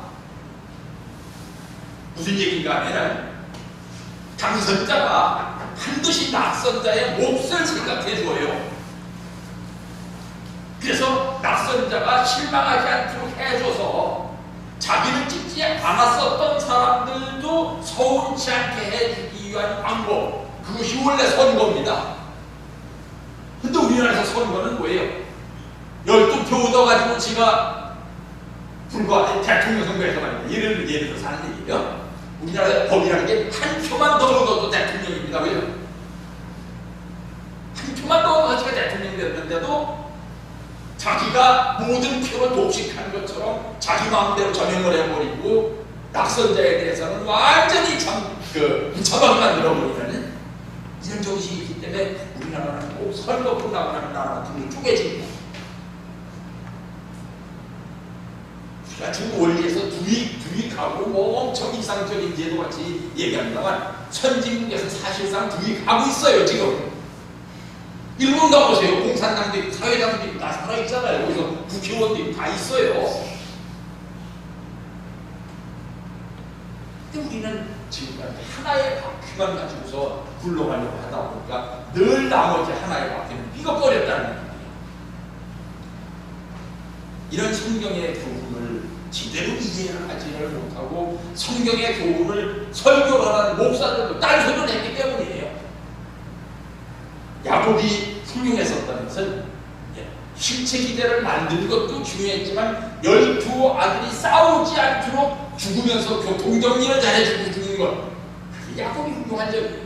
무슨 얘기인가 하면 당선자가 반드시 낙선자의 몫을 생각해 줘요. 그래서 낙선자가 실망하지 않도록 해줘서 자기를 찍지 않았었던 사람들도 서운치 않게 해주기 위한 방법, 그것이 원래 선거입니다. 근데 우리나라에서 선거는 뭐예요? 12표 얻어가지고 지가 불과 대통령 선거에서 말이야. 예를 들어서 하는 얘기예요. 우리나라의 법이라는 게 한 표만 더 얻어도 대통령입니다. 왜요? 한 표만 더 얻어서 지가 대통령이 됐는데도 자기가 모든 표를 독식한 것처럼 자기 마음대로 전행을 해버리고 낙선자에 대해서는 완전히 무차별 만들어버리는 이런 정신이 있기 때문에 우리나라는 꼭 선거 끝나고 나면 나라가 둘로 쪼개집니다. 우리가 중국 원리에서 두익하고 뭐 엄청 이상적인 제도 같이 얘기합니다만 선진국에서 사실상 두익하고 있어요. 지금 일본 가보세요. 공산당도 있고 사회당도 있고 다 살아있잖아요. 거기서 국회의원도 있고 다 있어요. 근데 우리는 지금까지 하나의 바퀴만 가지고서 굴러가려고 하다 보니까 늘 나머지 하나의 바퀴는 삐걱거렸다는 얘기예요. 이런 성경의 교훈을 제대로 이해를 하지를 못하고 성경의 교훈을 설교를 하는 목사들도 딴소리를 했기 때문이에요. 야곱이 훌륭했었다는 것은 실체 기대를 만드는 것도 중요했지만 12아들이 싸우지 않도록 죽으면서 교통정리를 잘해주고 죽는 것, 그게 야곱이 훌륭한 점이에요.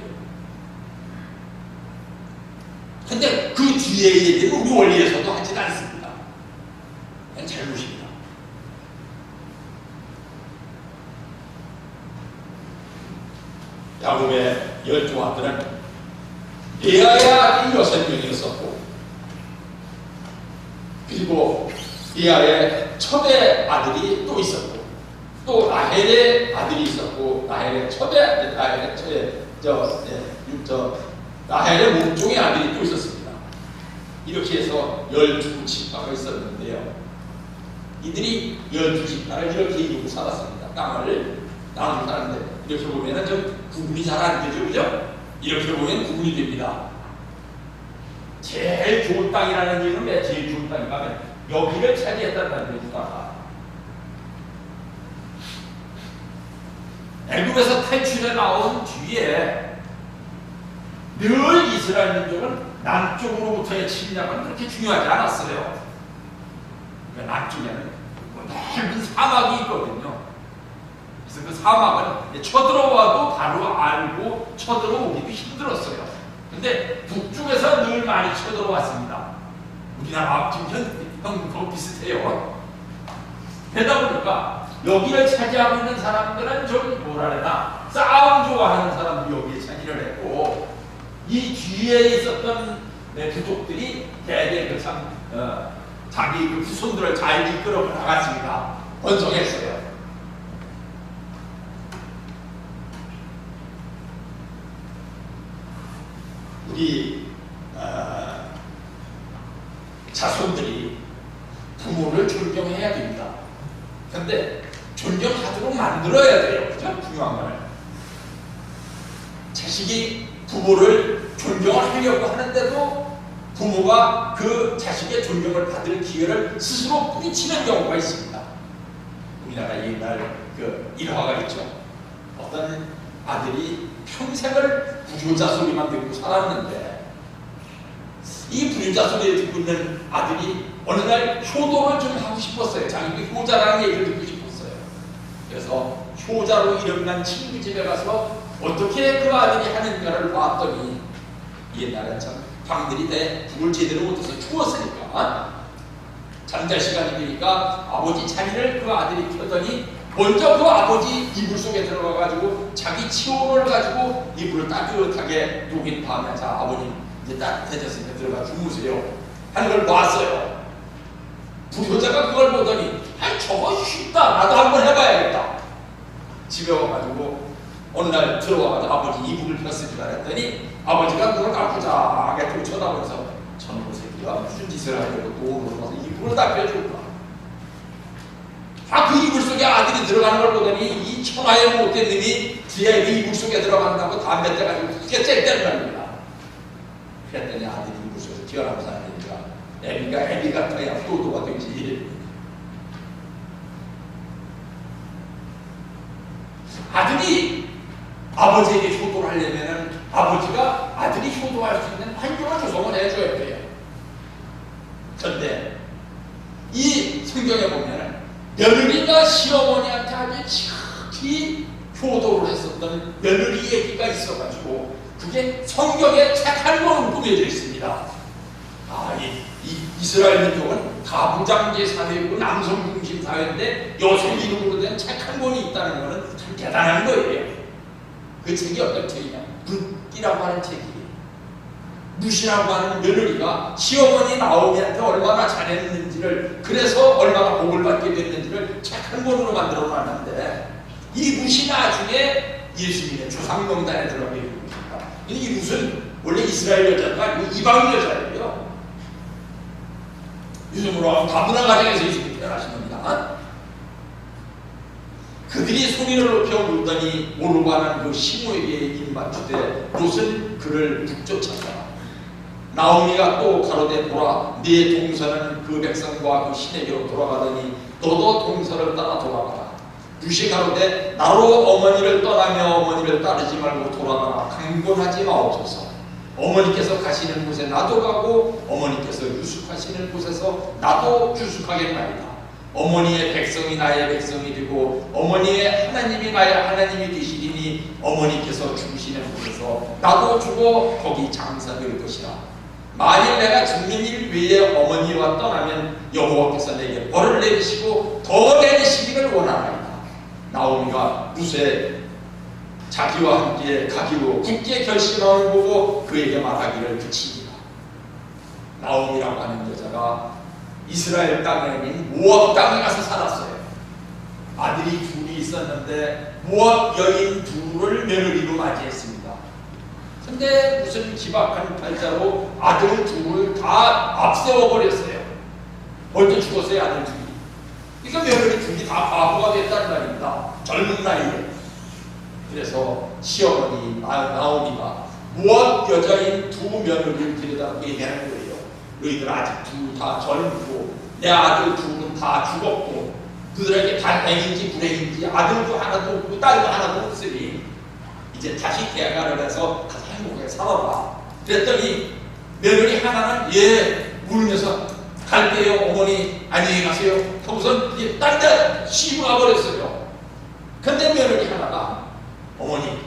근데 그 뒤에 얘기는 우리 원리에서도 하지 않습니다. 그냥 잘못입니다. 야곱의 12아들은 레아의 아들이 6명이었었고, 그리고 레아의 첫째 아들이 또 있었고, 또 라헬의 아들이 있었고, 라헬의 라헬의 몸종의 아들이 또 있었습니다. 이렇게 해서 12지파가 있었는데요. 이들이 12지파를 이렇게 이루고 살았습니다. 땅을 나누고 사는데 이렇게 보면은 좀 구분이 잘 안 되죠, 그죠? 이렇게 보면 구분이 됩니다. 제일 좋은 땅이라는 얘기는 왜 제일 좋은 땅인가 하면 여기를 차지했다는 말이에요. 누가가 애굽에서 탈출해 나온 뒤에 늘 이스라엘 민족은 남쪽으로부터의 침략은 그렇게 중요하지 않았어요. 그러니까 남쪽에는 넓은 사막이 있거든요. 그래서 그 사막은 쳐들어와도 바로 알고 쳐들어오기도 힘들었어요. 근데 북쪽에서 늘 많이 쳐들어왔습니다. 우리나라 지금 형 비슷해요. 그러다 보니까 여기를 차지하고 있는 사람들은 좀 뭐라 해나 싸움 좋아하는 사람들이 여기에 차지를 했고, 이 뒤에 있었던 부족들이 대개 자기 그 후손들을 잘 이끌어 나갔습니다. 번성했어요. 우리 자손들이 부모를 존경해야 됩니다. 근데 존경하도록 만들어야 돼요. 그죠? 중요한 말. 자식이 부모를 존경을 하려고 하는데도 부모가 그 자식의 존경을 받을 기회를 스스로 뿌리치는 경우가 있습니다. 우리나라 옛날 그 일화가 있죠. 어떤 아들이 평생을 부효자 소리만 듣고 살았는데 이 부효자 소리를 듣고 있는 아들이 어느 날 효도를 좀 하고 싶었어요. 자기가 효자라는 얘기를 듣고 싶었어요. 그래서 효자로 이름난 친구 집에 가서 어떻게 그 아들이 하는가를 봤더니 옛날에 참 방들이 국을 제대로 못해서 추웠으니까 잠잘 시간이 되니까 아버지 차리를 그 아들이 켜더니 먼저 그 아버지 이불 속에 들어가가지고 자기 치호를 가지고 이불을 따뜻하게 녹인 다음에 자 아버님 이제 따뜻해졌으니까 들어가 주무세요 하는 걸 봤어요. 부효자가 그걸 보더니 아니 저거 쉽다 나도 한번 해봐야겠다. 집에 와가지고 어느 날 들어와가지고 아버지 이불을 폈습니다 했더니 아버지가 그걸 가꾸자하게 또 쳐다보면서 저놈의 새끼가 무슨 짓을 하려고 또 와서 이불을 다 펴줄까. 그 이불 속에 아들이 들어가는 걸 보더니 이 천하의 못된 놈이 뒤에 그 이불 속에 들어간다고 담배 떼가지고 크게 쬐때는 겁니다. 그랬더니 아들이 이불 속에서 튀어나와서 하니까 애비 같아야 또도가 되지. 아들이 아버지에게 효도를 하려면 아버지가 아들이 효도할 수 있는 환경을 조성을 해줘야 돼요. 그런데 이 성경에 보면 며느리가 시어머니한테 아주 지극히 효도를 했었던 며느리 얘기가 있어가지고 그게 성경에 책 한 권으로 꾸며져 있습니다. 이스라엘 민족은 다부장제 사회고 남성 중심 사회인데 여성 이름으로 된 책 한 권이 있다는 것은 참 대단한 거예요. 그 책이 어떤 책이냐? 룻기라고 하는 책이에요. 룻이라고 하는 며느리가 시어머니 나오미한테 얼마나 잘했는지를, 그래서 얼마나 복을 받게 됐는지를 책 한 권으로 만들어 놨는데, 이 룻이 나중에 예수님의 조상명단에 들어가게 됩니다. 이 룻은 원래 이스라엘 여자가 아니고 이방 여자예요. 요즘으로 다문화 가정에서 예수님이 태어나신 겁니다. 그들이 소리를 높여 울더니 오르바는 그 시므에게 입맞추되 롯은 그를 북쫓았다. 나오미가 또 가로되 보라, 네 동서는 그 백성과 그 신에게로 돌아가더니 너도 동서를 따라 돌아가라. 룻이 가로되 나로 어머니를 떠나며 어머니를 따르지 말고 돌아가라. 강권하지 마옵소서. 어머니께서 가시는 곳에 나도 가고 어머니께서 유숙하시는 곳에서 나도 유숙하겠나이다. 어머니의 백성이 나의 백성이 되고 어머니의 하나님이 나의 하나님이 되시리니 어머니께서 죽으시는 곳에서 나도 죽어 거기 장사될 것이라. 만일 내가 죽는 일 외에 어머니와 떠나면 여호와께서 내게 벌을 내리시고 더 내리시기를 원하나이다. 나오미가 룻에 자기와 함께 가기로 굳게 결심함을 보고 그에게 말하기를 그치니라. 나오미라고 하는 여자가 이스라엘 땅에 아닌 모압 땅에 가서 살았어요. 아들이 둘이 있었는데 모압 여인 둘을 며느리로 맞이했습니다. 근데 무슨 기박한 팔자로 아들 둘을 다 앞세워버렸어요. 먼저 죽었어요, 아들 둘이. 그러니까 며느리 둘이 다 바보가 됐다는 말입니다. 젊은 나이에. 그래서 시어머니 나오미가 모압 여자인 두 며느리를 데려다 얘기하는 거예요. 너희들 아직 둘 다 젊고 내 아들 둘은 다 죽었고 그들에게 다행인지 불행인지 아들도 하나도 없고 딸도 하나도 없으니 이제 다시 계약을 해서 가서 행복하게 살아라. 그랬더니 며느리 하나는 울면서 갈게요 어머니 안녕히 가세요 하고선 딴 데 쉬고 가버렸어요. 근데 며느리 하나가 어머니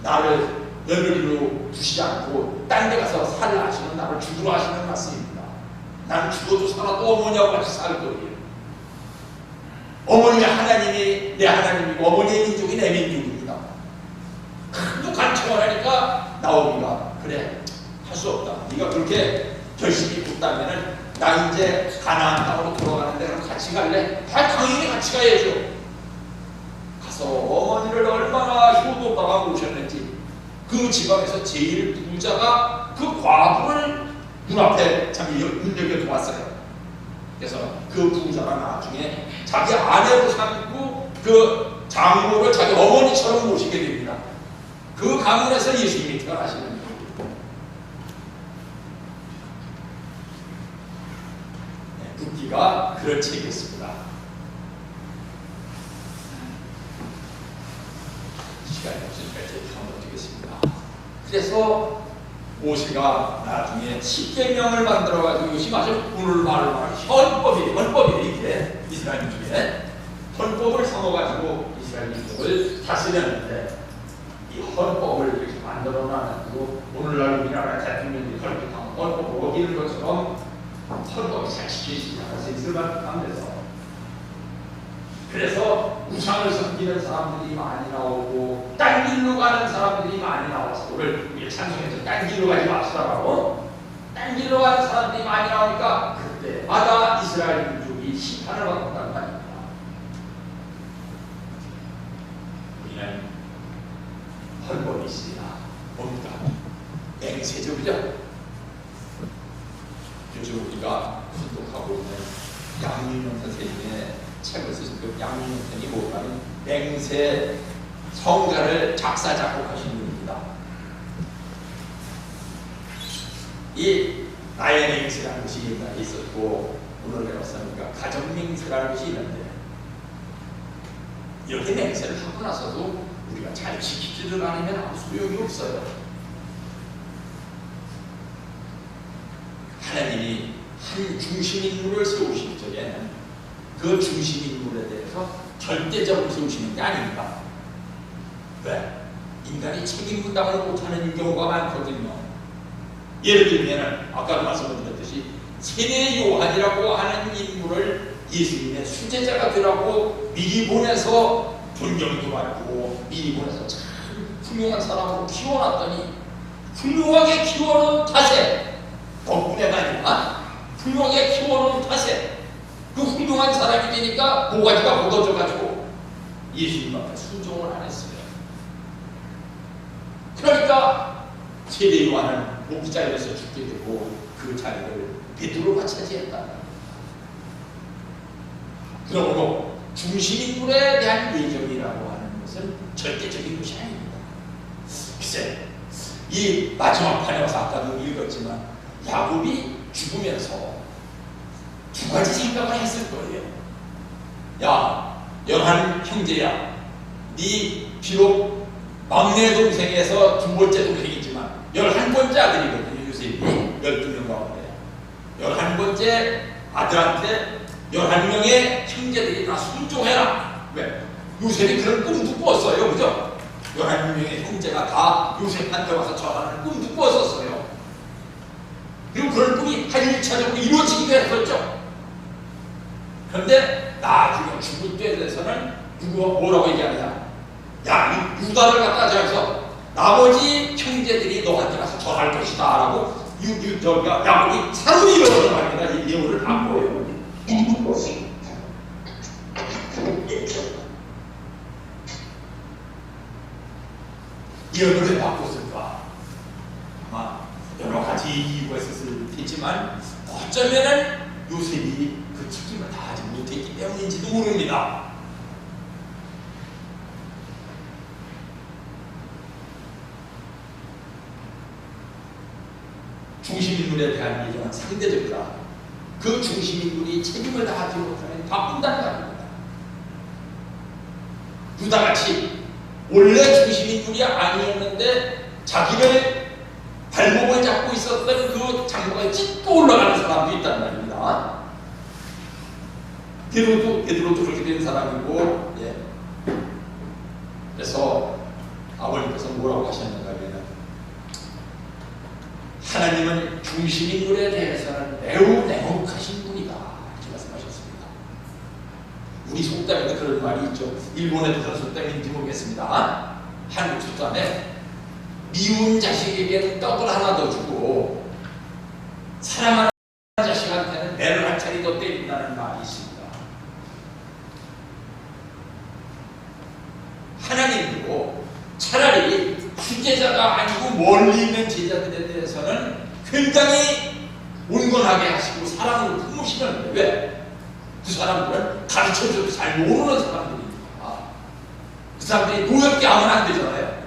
나를 며느리로 두시지 않고 딴 데 가서 살라 하시는, 나를 죽으러 하시는 말씀입니다. 나는 죽어도 살아도 어머니하고 같이 살 거예요. 어머니의 하나님이 내 하나님이고 어머니의 민족이 내 민족입니다. 또 간청을 하니까 나오미가 그래 할 수 없다. 네가 그렇게 결심이 굳다면은 나 이제 가나안 땅으로 돌아가는데 그럼 같이 갈래? 당연히 같이 가야죠. 가서 어머니를 얼마나 효도당하고 오셨는지 그 지방에서 제일 부자가 그 과부를 눈앞에 자기 눈여겨 두었어요. 그래서 그 부자가 나중에 자기 아내로 삼고 그 장모를 자기 어머니처럼 모시게 됩니다. 그 가문에서 예수님이 태어나시는 거예요. 룻기가 그런 책이었습니다. 시간이 없으니까 이제 한번 드리겠습니다. 그래서 모세가 나중에 십계명을 만들어가지고 이것이 아주 오늘 말로 말하는 헌법이에요. 이게 이스라엘 민족에 헌법을 삼아가지고 이스라엘 민족을 다스렸는데 이 헌법을 이렇게 만들어놔가지고 오늘날 우리나라 대통령들이 헌법을 어기는 것처럼 헌법이 잘 지켜지지 않을 수 있을 만큼 돼서 그래서 우상을 섬기는 사람들이 많이 나오고 딴 길로 가는 사람들이 많이 나와서 오늘 우리 찬송에서 딴 길로 가지 맙시다라고 딴 길로 가는 사람들이 많이 나오니까 그때마다 이스라엘 민족이 심판을 받았다는 말입니다. 우리는 헌법이 있습니다. 뭡니까? 맹세적이죠. 요즘 우리가 훈독하고 있는 양윤영 선생님의 책을 쓰신 그 양윤영 선생님이 뭐냐면 맹세 성가를 작사 작곡하신 분입니다. 이 나의 맹세라는 것이 옛날에 있었고 오늘 배웠으니까 가정 맹세라는 것이 있는데 이렇게 맹세를 하고 나서도 우리가 잘 지키지를 않으면 아무 소용이 없어요. 하나님이 한 중심인물을 세우실 적에는 그 중심인물에 대해서 절대적으로 세우시는 게 아닙니다. 왜? 인간이 책임 분담을 못하는 경우가 많거든요. 예를 들면 아까도 말씀드렸듯이 세례 요한이라고 하는 인물을 예수님의 수제자가 되라고 미리 보내서 존경도 받고 미리 보내서 참 훌륭한 사람으로 키워놨더니 훌륭하게 키워놓은 탓에 덕분에가 아니라 훌륭하게 키워놓은 탓에 그 훌륭한 사람이 되니까 모가지가 걷어져가지고 예수님 앞에 순종을 안 했어요. 그러니까 세례 요한은 목자리에서 죽게 되고 그 자리를 베드로가 차지했다. 그러므로 중심인물에 대한 예정이라고 하는 것은 절대적인 것이 아닙니다. 글쎄, 이 마지막 판에 와서 아까도 읽었지만 야곱이 죽으면서 두 가지 생각을 했을 거예요. 야, 연한 형제야, 네 비록 막내 동생에서 두 번째 동생이지만 11번째 아들이거든요. 요셉이 12명 가운데 11번째 아들한테 11명의 형제들이 다 순종해라. 왜? 요셉이 그런 꿈도 꿨어요. 그죠? 11명의 형제가 다 요셉한테 와서 전하는 꿈도 꿨었어요. 그리고 그런 꿈이 한 1차적으로 이루어지기도 했었죠. 그런데 나중에 죽을 때에 대해서는 누구가 뭐라고 얘기하냐? 야, 이 유다를 갖다 줘서 나머지 형제들이 너한테 가서 전할 것이다 라고 야곱이 사람이 이러는 말입니다. 이 예언을 바꿔요. 예언을 왜 바꿨을까? 아마 여러 가지 이유가 있었을 테지만 어쩌면은 요셉이 그 책임을 다하지 못했기 때문인지도 모릅니다. 중심인물에 대한 예정은 상대적이다. 그 중심인물이 책임을 다하지 못하면 바꾼다는 말입니다. 유다같이 원래 중심인물이 아니었는데 자기를 발목을 잡고 있었던 그 장로가 찢고 올라가는 사람도 있단 말입니다. 베드로도 그렇게 된 사람이고, 예. 그래서 아버님께서 뭐라고 하셨는가 하면 하나님은 중심인물에 대해서는 매우 냉혹하신 분이다 이렇게 말씀하셨습니다. 우리 속담에도 그런 말이 있죠. 일본에도 그런 속담인지 모르겠습니다. 한국 속담에 미운 자식에게는 떡을 하나 더 주고 사랑하는 자식한테는 배를 한 차례 더 때린다는 말이 있습니다. 하나님도 차라리 수제자가 아니고 멀리 있는 제자들에 대해서는 굉장히 온건하게 하시고 사랑으로 품으시는데 왜? 그 사람들은 가르쳐줘도 잘 모르는 사람들이니까. 그 사람들이 노엽게 하면 안 되잖아요.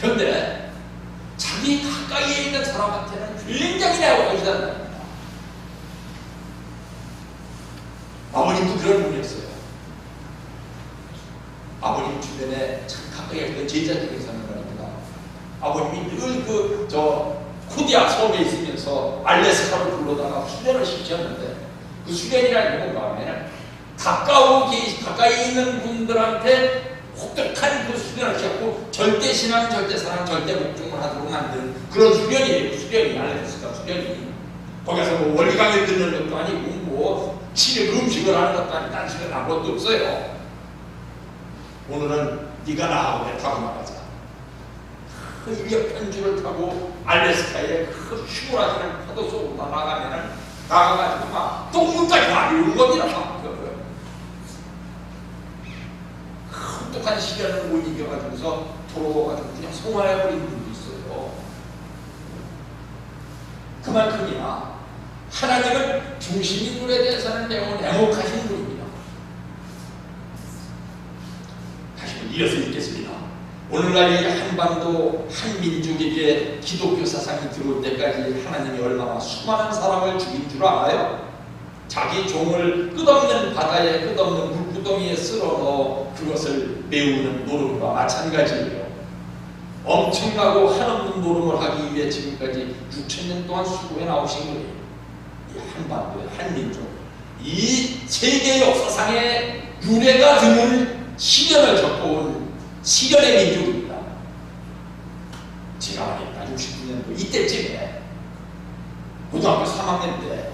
그런데 자기 가까이에 있는 사람한테는 굉장히 내어가시다는 겁니다. 아버님도 그런 분이었어요. 아버님 주변에 참 가까이 있는 제자들이 사는 겁니다. 아버님이 늘 코디아 섬에 있으면서 알래스카로 불러다가 수련을 시켰는데 그 수련이라는 건 뭔가 하면 가까이 있는 분들한테 혹독한 그 수련을 시켰고 절대신앙, 절대사랑, 절대복종을 하도록 만든 그런 수련이에요. 수련이 알래스카 수련이. 거기서 뭐 원리 강의 듣는 것도 아니고 뭐 집에 음식을 하는 것도 아니고 단식을 한 것도 없어요. 오늘은 네가 나하고 배 타고 나가자. 그 인력 편주를 타고 알래스카에 그 슈라시는 파도 속으로 나가면은 나가가지고 막 똥문까지 막 이런 겁니다. 혹독한 시련을 못 이겨가지고서 돌아가지고 그냥 송화해버린 분도 있어요. 그만큼이나 하나님은 중심인물에 대해서는 매우 냉혹하신 분입니다. 이어서 읽겠습니다. 오늘날 이 한반도 한민족에게 기독교 사상이 들어올 때까지 하나님이 얼마나 수많은 사람을 죽인 줄 알아요? 자기 종을 끝없는 바다에 끝없는 물구덩이에 쓸어넣어 그것을 메우는 노름과 마찬가지예요. 엄청나고 한없는 노름을 하기 위해 지금까지 6,000년 동안 수고해 나오신 거예요. 이 한반도의 한민족, 이 세계 역사상의 유례가 드문 시련을 겪어온 시련의 민족입니다. 제가 말했다. 69년도 이때쯤에 고등학교 3학년 때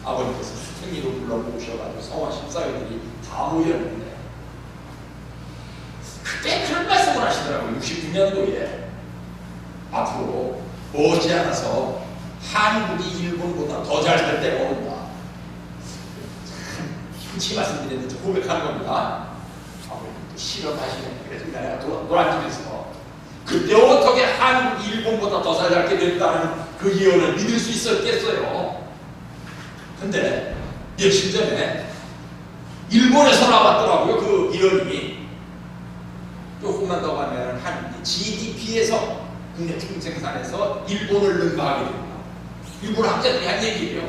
아버님께서 수생이로 불러모셔가지고 성화 십사회들이 다 모였는데 그때 그런 말씀을 하시더라고요. 69년도에 앞으로 머지않아서 한국이 일본보다 더 잘 될 때가 온다. 참 힘치 말씀드렸는데 고백하는 겁니다. 아버님도 실험하시는 그래서 내가 놀아주면서 그때 어떻게 한국이 일본보다 더 잘 살게 됐다는 그 예언을 믿을 수 있었겠어요. 근데 며칠 전에 일본에서 나왔더라고요. 그 예언이 조금만 더 가면 한 GDP에서 국내 총생산에서 일본을 능가하게 됩니다. 일본 학자들이 한 얘기예요.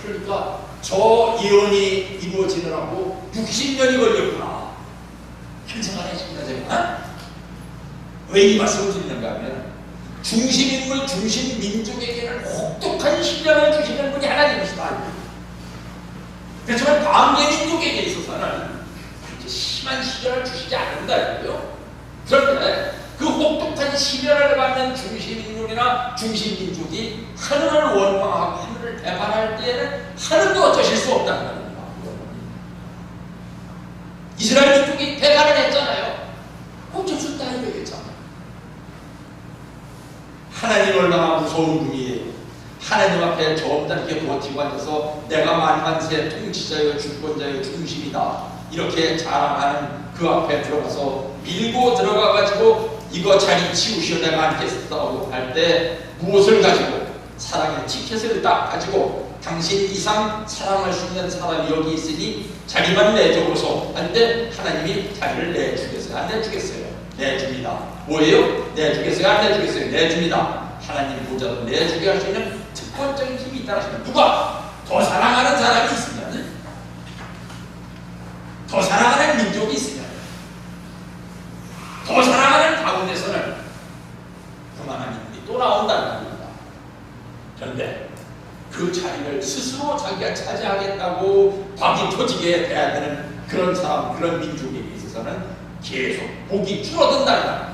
그러니까 저 예언이 이루어지느라고 60년이 걸렸구나. 현생을 했습니다. 제가 왜 이 말씀을 드리는가 하면 중심인물, 중심민족에게는 혹독한 신령을 주시는 분이 하나님이시다. 그렇지만 방계민족에게 있어서는 그렇게 심한 시련을 주시지 않는다고요. 그런데 그 혹독한 시련을 받는 중심인물이나 중심민족이 하늘을 원망하고 하늘을 배반할 때에는 하늘도 어쩌실 수 없다는 겁니다. 이스라엘 민족이 배반을 했잖아요. 어쩔 수 없다 이거겠잖아요. 하나님 얼마나 무서운 분이에요. 하나님 앞에 점잖게 버티고 앉아서 내가 만만세 통치자여 주권자여 중심이다 이렇게 자랑하는 그 앞에 들어가서 밀고 들어가가지고 이거 자리 치우시오 내가 앉겠다고 할 때 무엇을 가지고 사랑의 티켓을 딱 가지고 당신 이상 사랑할 수 있는 사람이 여기 있으니 자리만 내줘보소 한데 하나님이 자리를 내주겠어요? 안 내주겠어요? 내줍니다. 뭐예요? 내주겠어요? 안 내주겠어요? 내줍니다. 하나님 보좌도 내주게 할 수 있는 특권적인 힘이 있다 하시면 누가 더 사랑하는 사람이 있으면 더 사랑하는 민족이 있으면 더 사랑하는 가운데서는 그만한 인물이 또 나온다는 겁니다. 그런데 그 자리를 스스로 자기가 차지하겠다고 박이 터지게 돼야 되는 그런 사람, 그런 민족에게 있어서는 계속 복이 줄어든다는 겁니다.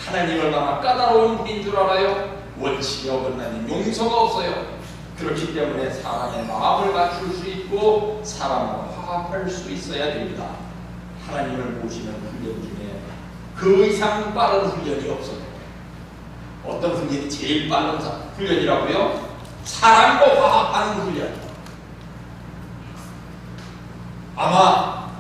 하나님 얼마나 까다로운 분인 줄 알아요? 원칙이 어긋나는 용서가 없어요. 그렇기 때문에 사람의 마음을 갖출 수 있고 사람과 화합할 수 있어야 됩니다. 하나님을 모시는 훈련 중에 그 이상 빠른 훈련이 없어요. 어떤 훈련이 제일 빠른 훈련이라고요? 사람과 화합하는 훈련. 아마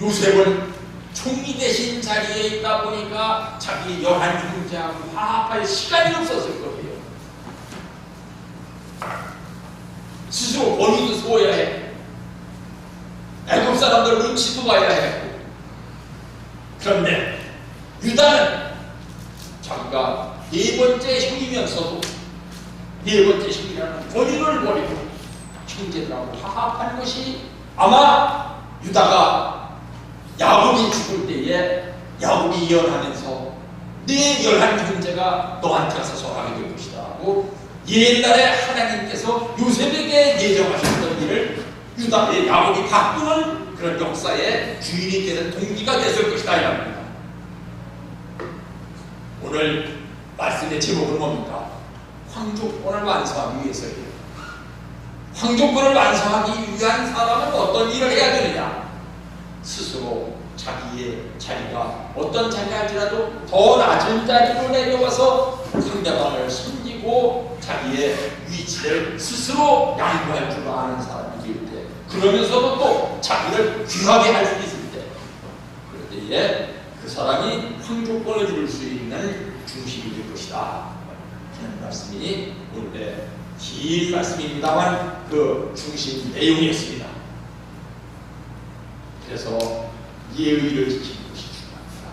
요셉은 총리 대신 자리에 있다 보니까 자기 열한 형제하고 화합할 시간이 없었을 거예요. 스스로 권위도 세워야 해. 애국 사람들 눈치도 봐야 했고. 그런데 유다는 자기가 네 번째 형이면서도 네 번째 형이라는 권위를 버리고 형제들하고 화합한 것이 아마 유다가 야곱이 죽을 때에 야곱이 예언하면서 네 열한 형제가 너한테 가서 절하게 될 것이다 하고 옛날에 하나님께서 요셉에게 예정하셨던 일을 유다의 야곱이 바꾸는 그런 역사의 주인이 되는 동기가 됐을 것이다 이랍니다. 오늘 말씀의 제목은 뭡니까? 황족권을 완성하기 위해서예요. 황족권을 완성하기 위한 사람은 어떤 일을 해야 되느냐? 스스로 자기의 자리가 어떤 자리할지라도 더 낮은 자리로 내려와서 상대방을 섬기고 자기의 위치를 스스로 양보할 줄 아는 사람이 될 때, 그러면서도 또 자기를 귀하게 할 수 있을 때, 그럴 때에 그 사람이 황족권을 이룰 수 있는 중심이 될 것이다 하는 말씀이 오늘의 긴 말씀입니다만 그 중심 내용이었습니다. 그래서 예의를 지키는 것이 중요합니다.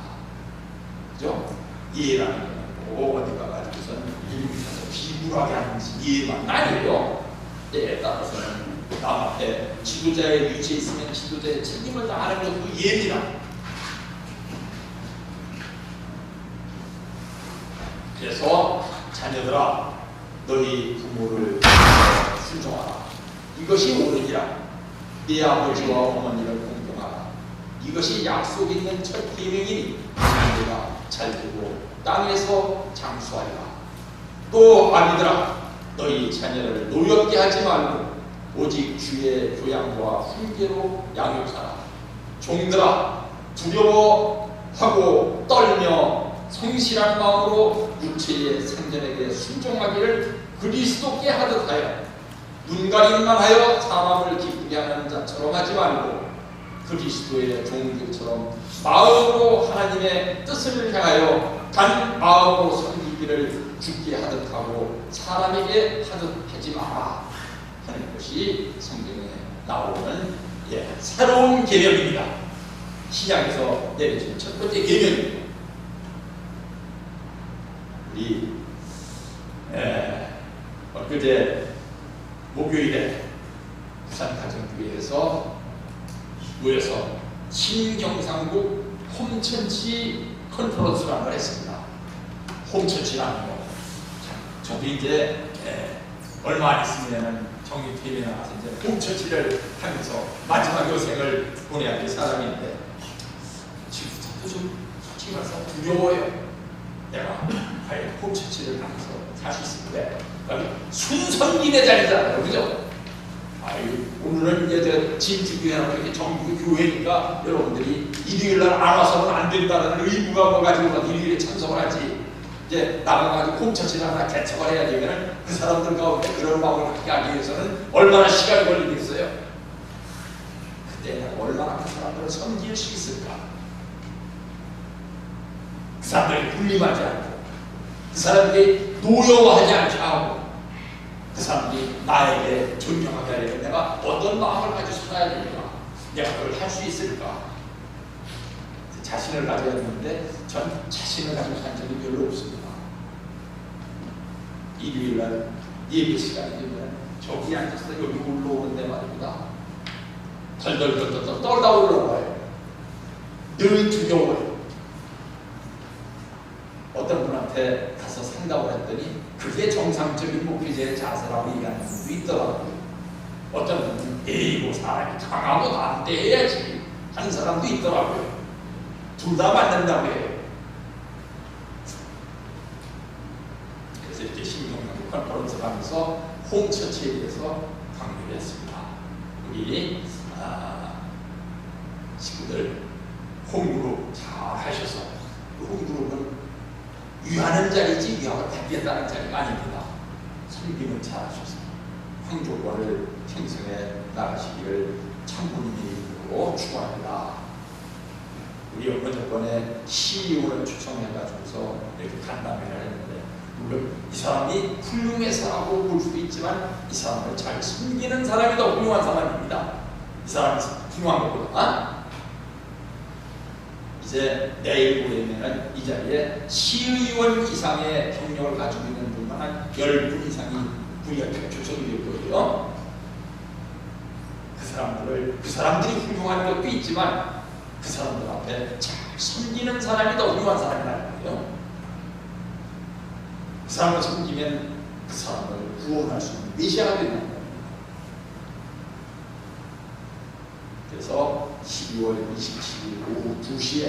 그죠? 예라는 건 뭐 어디 가가지고선 일부에서 비굴하게 하는지 예만 아니에요. 때에 따라서는 남 앞에 지도자의 위치에 있으면 지도자의 책임을 다하는 것도 예입니다. 그래서 자녀들아, 너희 부모를 순종하라. 이것이 옳으니라. 네 아버지와 어머니를 공경하라. 이것이 약속 있는 첫 계명이니 너희가 잘 되고 땅에서 장수하리라. 또 아비들아, 너희 자녀를 노엽게 하지 말고 오직 주의 교양과 훈계로 양육하라. 종들아, 두려워하고 떨며 성실한 마음으로 육체의 생전에게 순종하기를 그리스도께 하듯 하여 눈 가림만 하여 사람을 기쁘게 하는 자처럼 하지 말고 그리스도의 종들처럼 마음으로 하나님의 뜻을 향하여 단 마음으로 섬기기를 주께 하듯 하고 사람에게 하듯 하지 마라 하는 것이 성경에 나오는 새로운 계명입니다. 신약에서 내려진 첫 번째 계명입니다. 우리 엊그제 목요일에 부산 가정교회에서 모여서 신경상국 홈천치 컨퍼런스라는 걸 했습니다. 홈천치라는 거. 저도 이제 얼마 안 있으면 정립팀에 나가서 이제 홈천치를 하면서 마지막 여생을 보내야 될 사람인데 지금부터도 좀 솔직히 말해서 두려워요. 내가 과연 홈천치를 하면서 살 수 있을까? 순선기의 자리잖아요, 그죠? 오늘은 이제 진주교회나 이렇게 정부 교회니까 여러분들이 일요일날 안 와서는 안 된다는 의무가 뭐 가지고 일요일에 참석을 하지. 이제 나가가지고 홈천치를 하나 개척을 해야 되면 그 사람들 가운데 그런 마음을 갖게 하기 위해서는 얼마나 시간이 걸리겠어요? 그때 내가 얼마나 그 사람들을 섬길 수 있을까? 그 사람들이 군림하지 않고, 그 사람들이 노여워하지 않게 하고, 그 사람들이 나에게 존경하게 하려면 내가 어떤 마음을 가지고 살아야 될까? 내가 그걸 할 수 있을까? 자신을 가져야 되는데 전 자신을 가지고 산 적이 별로 없습니다. 일요일날 예배 시간이 되면 저기 앉아서 여기 올라오는데 말입니다. 덜덜덜덜 떨다 올라와요. 늘 두려워요. 어떤 분한테 가서 상담을 했더니 그게 정상적인 목회자의 자세라고 얘기하는 분도 있더라고요. 어떤 분은 에이, 사람이 강하고 나한테 해야지 하는 사람도 있더라고요. 둘 다 맞는다고 해요. 그래서 이렇게 신경상국 컨퍼런스를 하면서 홈처치에 대해서 강조를 했습니다. 우리 친구들 홈그룹 잘 하셔서, 홈그룹은 위하는 자리지 위하고 받겠다는 자리가 아닙니다. 섬김을 잘하셔서 황교권을 형성해 나가시기를 참부님으로 축원합니다. 우리 얼마 전에 CEO를 추천해가지고서 이렇게 간담회를 했는데, 물론 이 사람이 훌륭해서라고 볼 수도 있지만 이 사람을 잘 섬기는 사람이 더 훌륭한 사람입니다. 이 사람이 훌륭한 것보다 이제 내일 모레면 이 자리에 시의원 이상의 경력을 가지고 있는 분만 한 10분 이상이 우리가 초청이 될 거예요. 그 사람들이 훌륭한 것도 있지만 그 사람들 앞에 잘 섬기는 사람이 더 훌륭한 사람이라는 거예요. 그 사람을 섬기면 그 사람을 구원할 수 있는 메시아가 된다는 거예요. 그래서 12월 27일 오후 2시에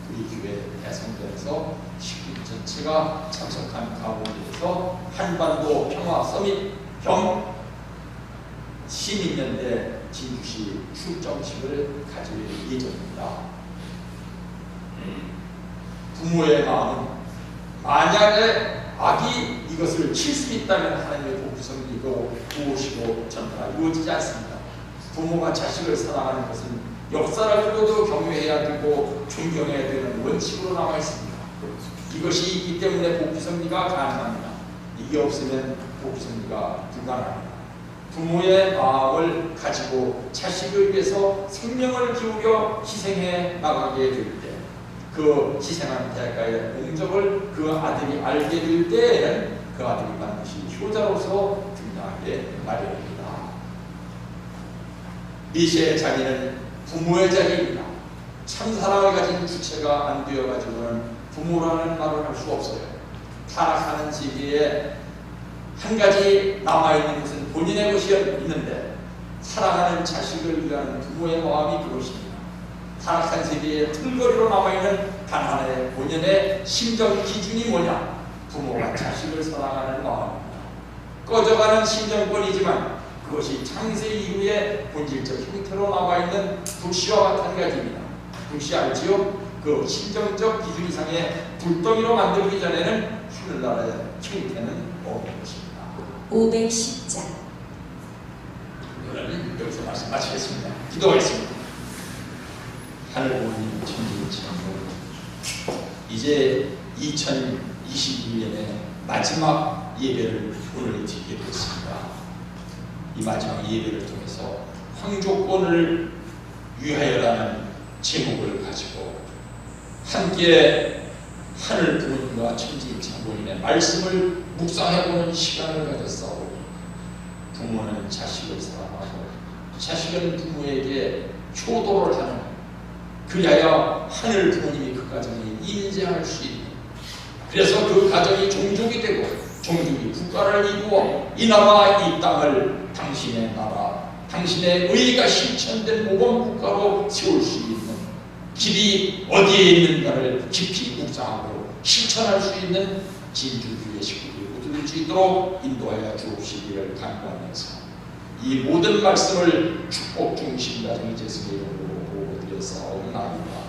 우리 교회 대성전에서 식구 전체가 참석한 가운데에서 한반도 평화 서밋 겸 시민연대 진주시 출정식을 가질 예정입니다. 부모의 마음은 만약에 악이 이것을 칠 수 있다면 하나님의 복성이 이거 구호시고 전파가 이루어지지 않습니다. 부모가 자식을 사랑하는 것은 역사를 두고도 경외해야 되고 존경해야 되는 원칙으로 나와 있습니다. 이것이 있기 때문에 복귀성리가 가능합니다. 이게 없으면 복귀성리가 불가능합니다. 부모의 마음을 가지고 자식을 위해서 생명을 기울여 희생해 나가게 될 때, 그 희생한 대가의 공적을 그 아들이 알게 될 때에는 그 아들이 반드시 효자로서 등장하게 마련입니다. 미시의 자기는 부모의 자기입니다. 참 사랑을 가진 주체가 안 되어가지고는 부모라는 말을 할 수 없어요. 타락하는 세계에 한 가지 남아있는 것은 본인의 것이 있는데 사랑하는 자식을 위한 부모의 마음이 그것입니다. 타락한 세계에 틈거리로 남아있는 단 하나의 본연의 심정 기준이 뭐냐? 부모가 자식을 사랑하는 마음입니다. 꺼져가는 심정권이지만 그것이 창세 이후의 본질적 형태로 남아있는 불씨와 마찬가지입니다. 불씨 알지요? 그 심정적 기준 이상의 불덩이로 만들기 전에는 하늘나라의 형태는 없는 것입니다. 510장. 오늘은 여기서 말씀 마치겠습니다. 기도하겠습니다. 하늘 부모님 천지천부, 이제 2022년의 마지막 예배를 오늘 드리게 됐습니다. 이 마지막 예배를 통해서 황조권을 위하여라는 제목을 가지고 함께 하늘 부모님과 천지창조인의 말씀을 묵상해보는 시간을 가졌사오니 부모는 자식을 사랑하고 자식은 부모에게 효도를 하는, 그리하여 하늘 부모님이 그 가정에 인재할 수 있는, 그래서 그 가정이 종족이 되고 종족이 국가를 이루어 이 나라 이 땅을 당신의 나라, 당신의 의가 실천된 모범 국가로 세울 수 있는 길이 어디에 있는가를 깊이 묵상하고 실천할 수 있는 진주주의 식구들이 모두 수 있도록 인도하여 주옵시기를 간구하면서 이 모든 말씀을 축복 중심 가정의 재승의 이름으로 보고드려서 나옵니다.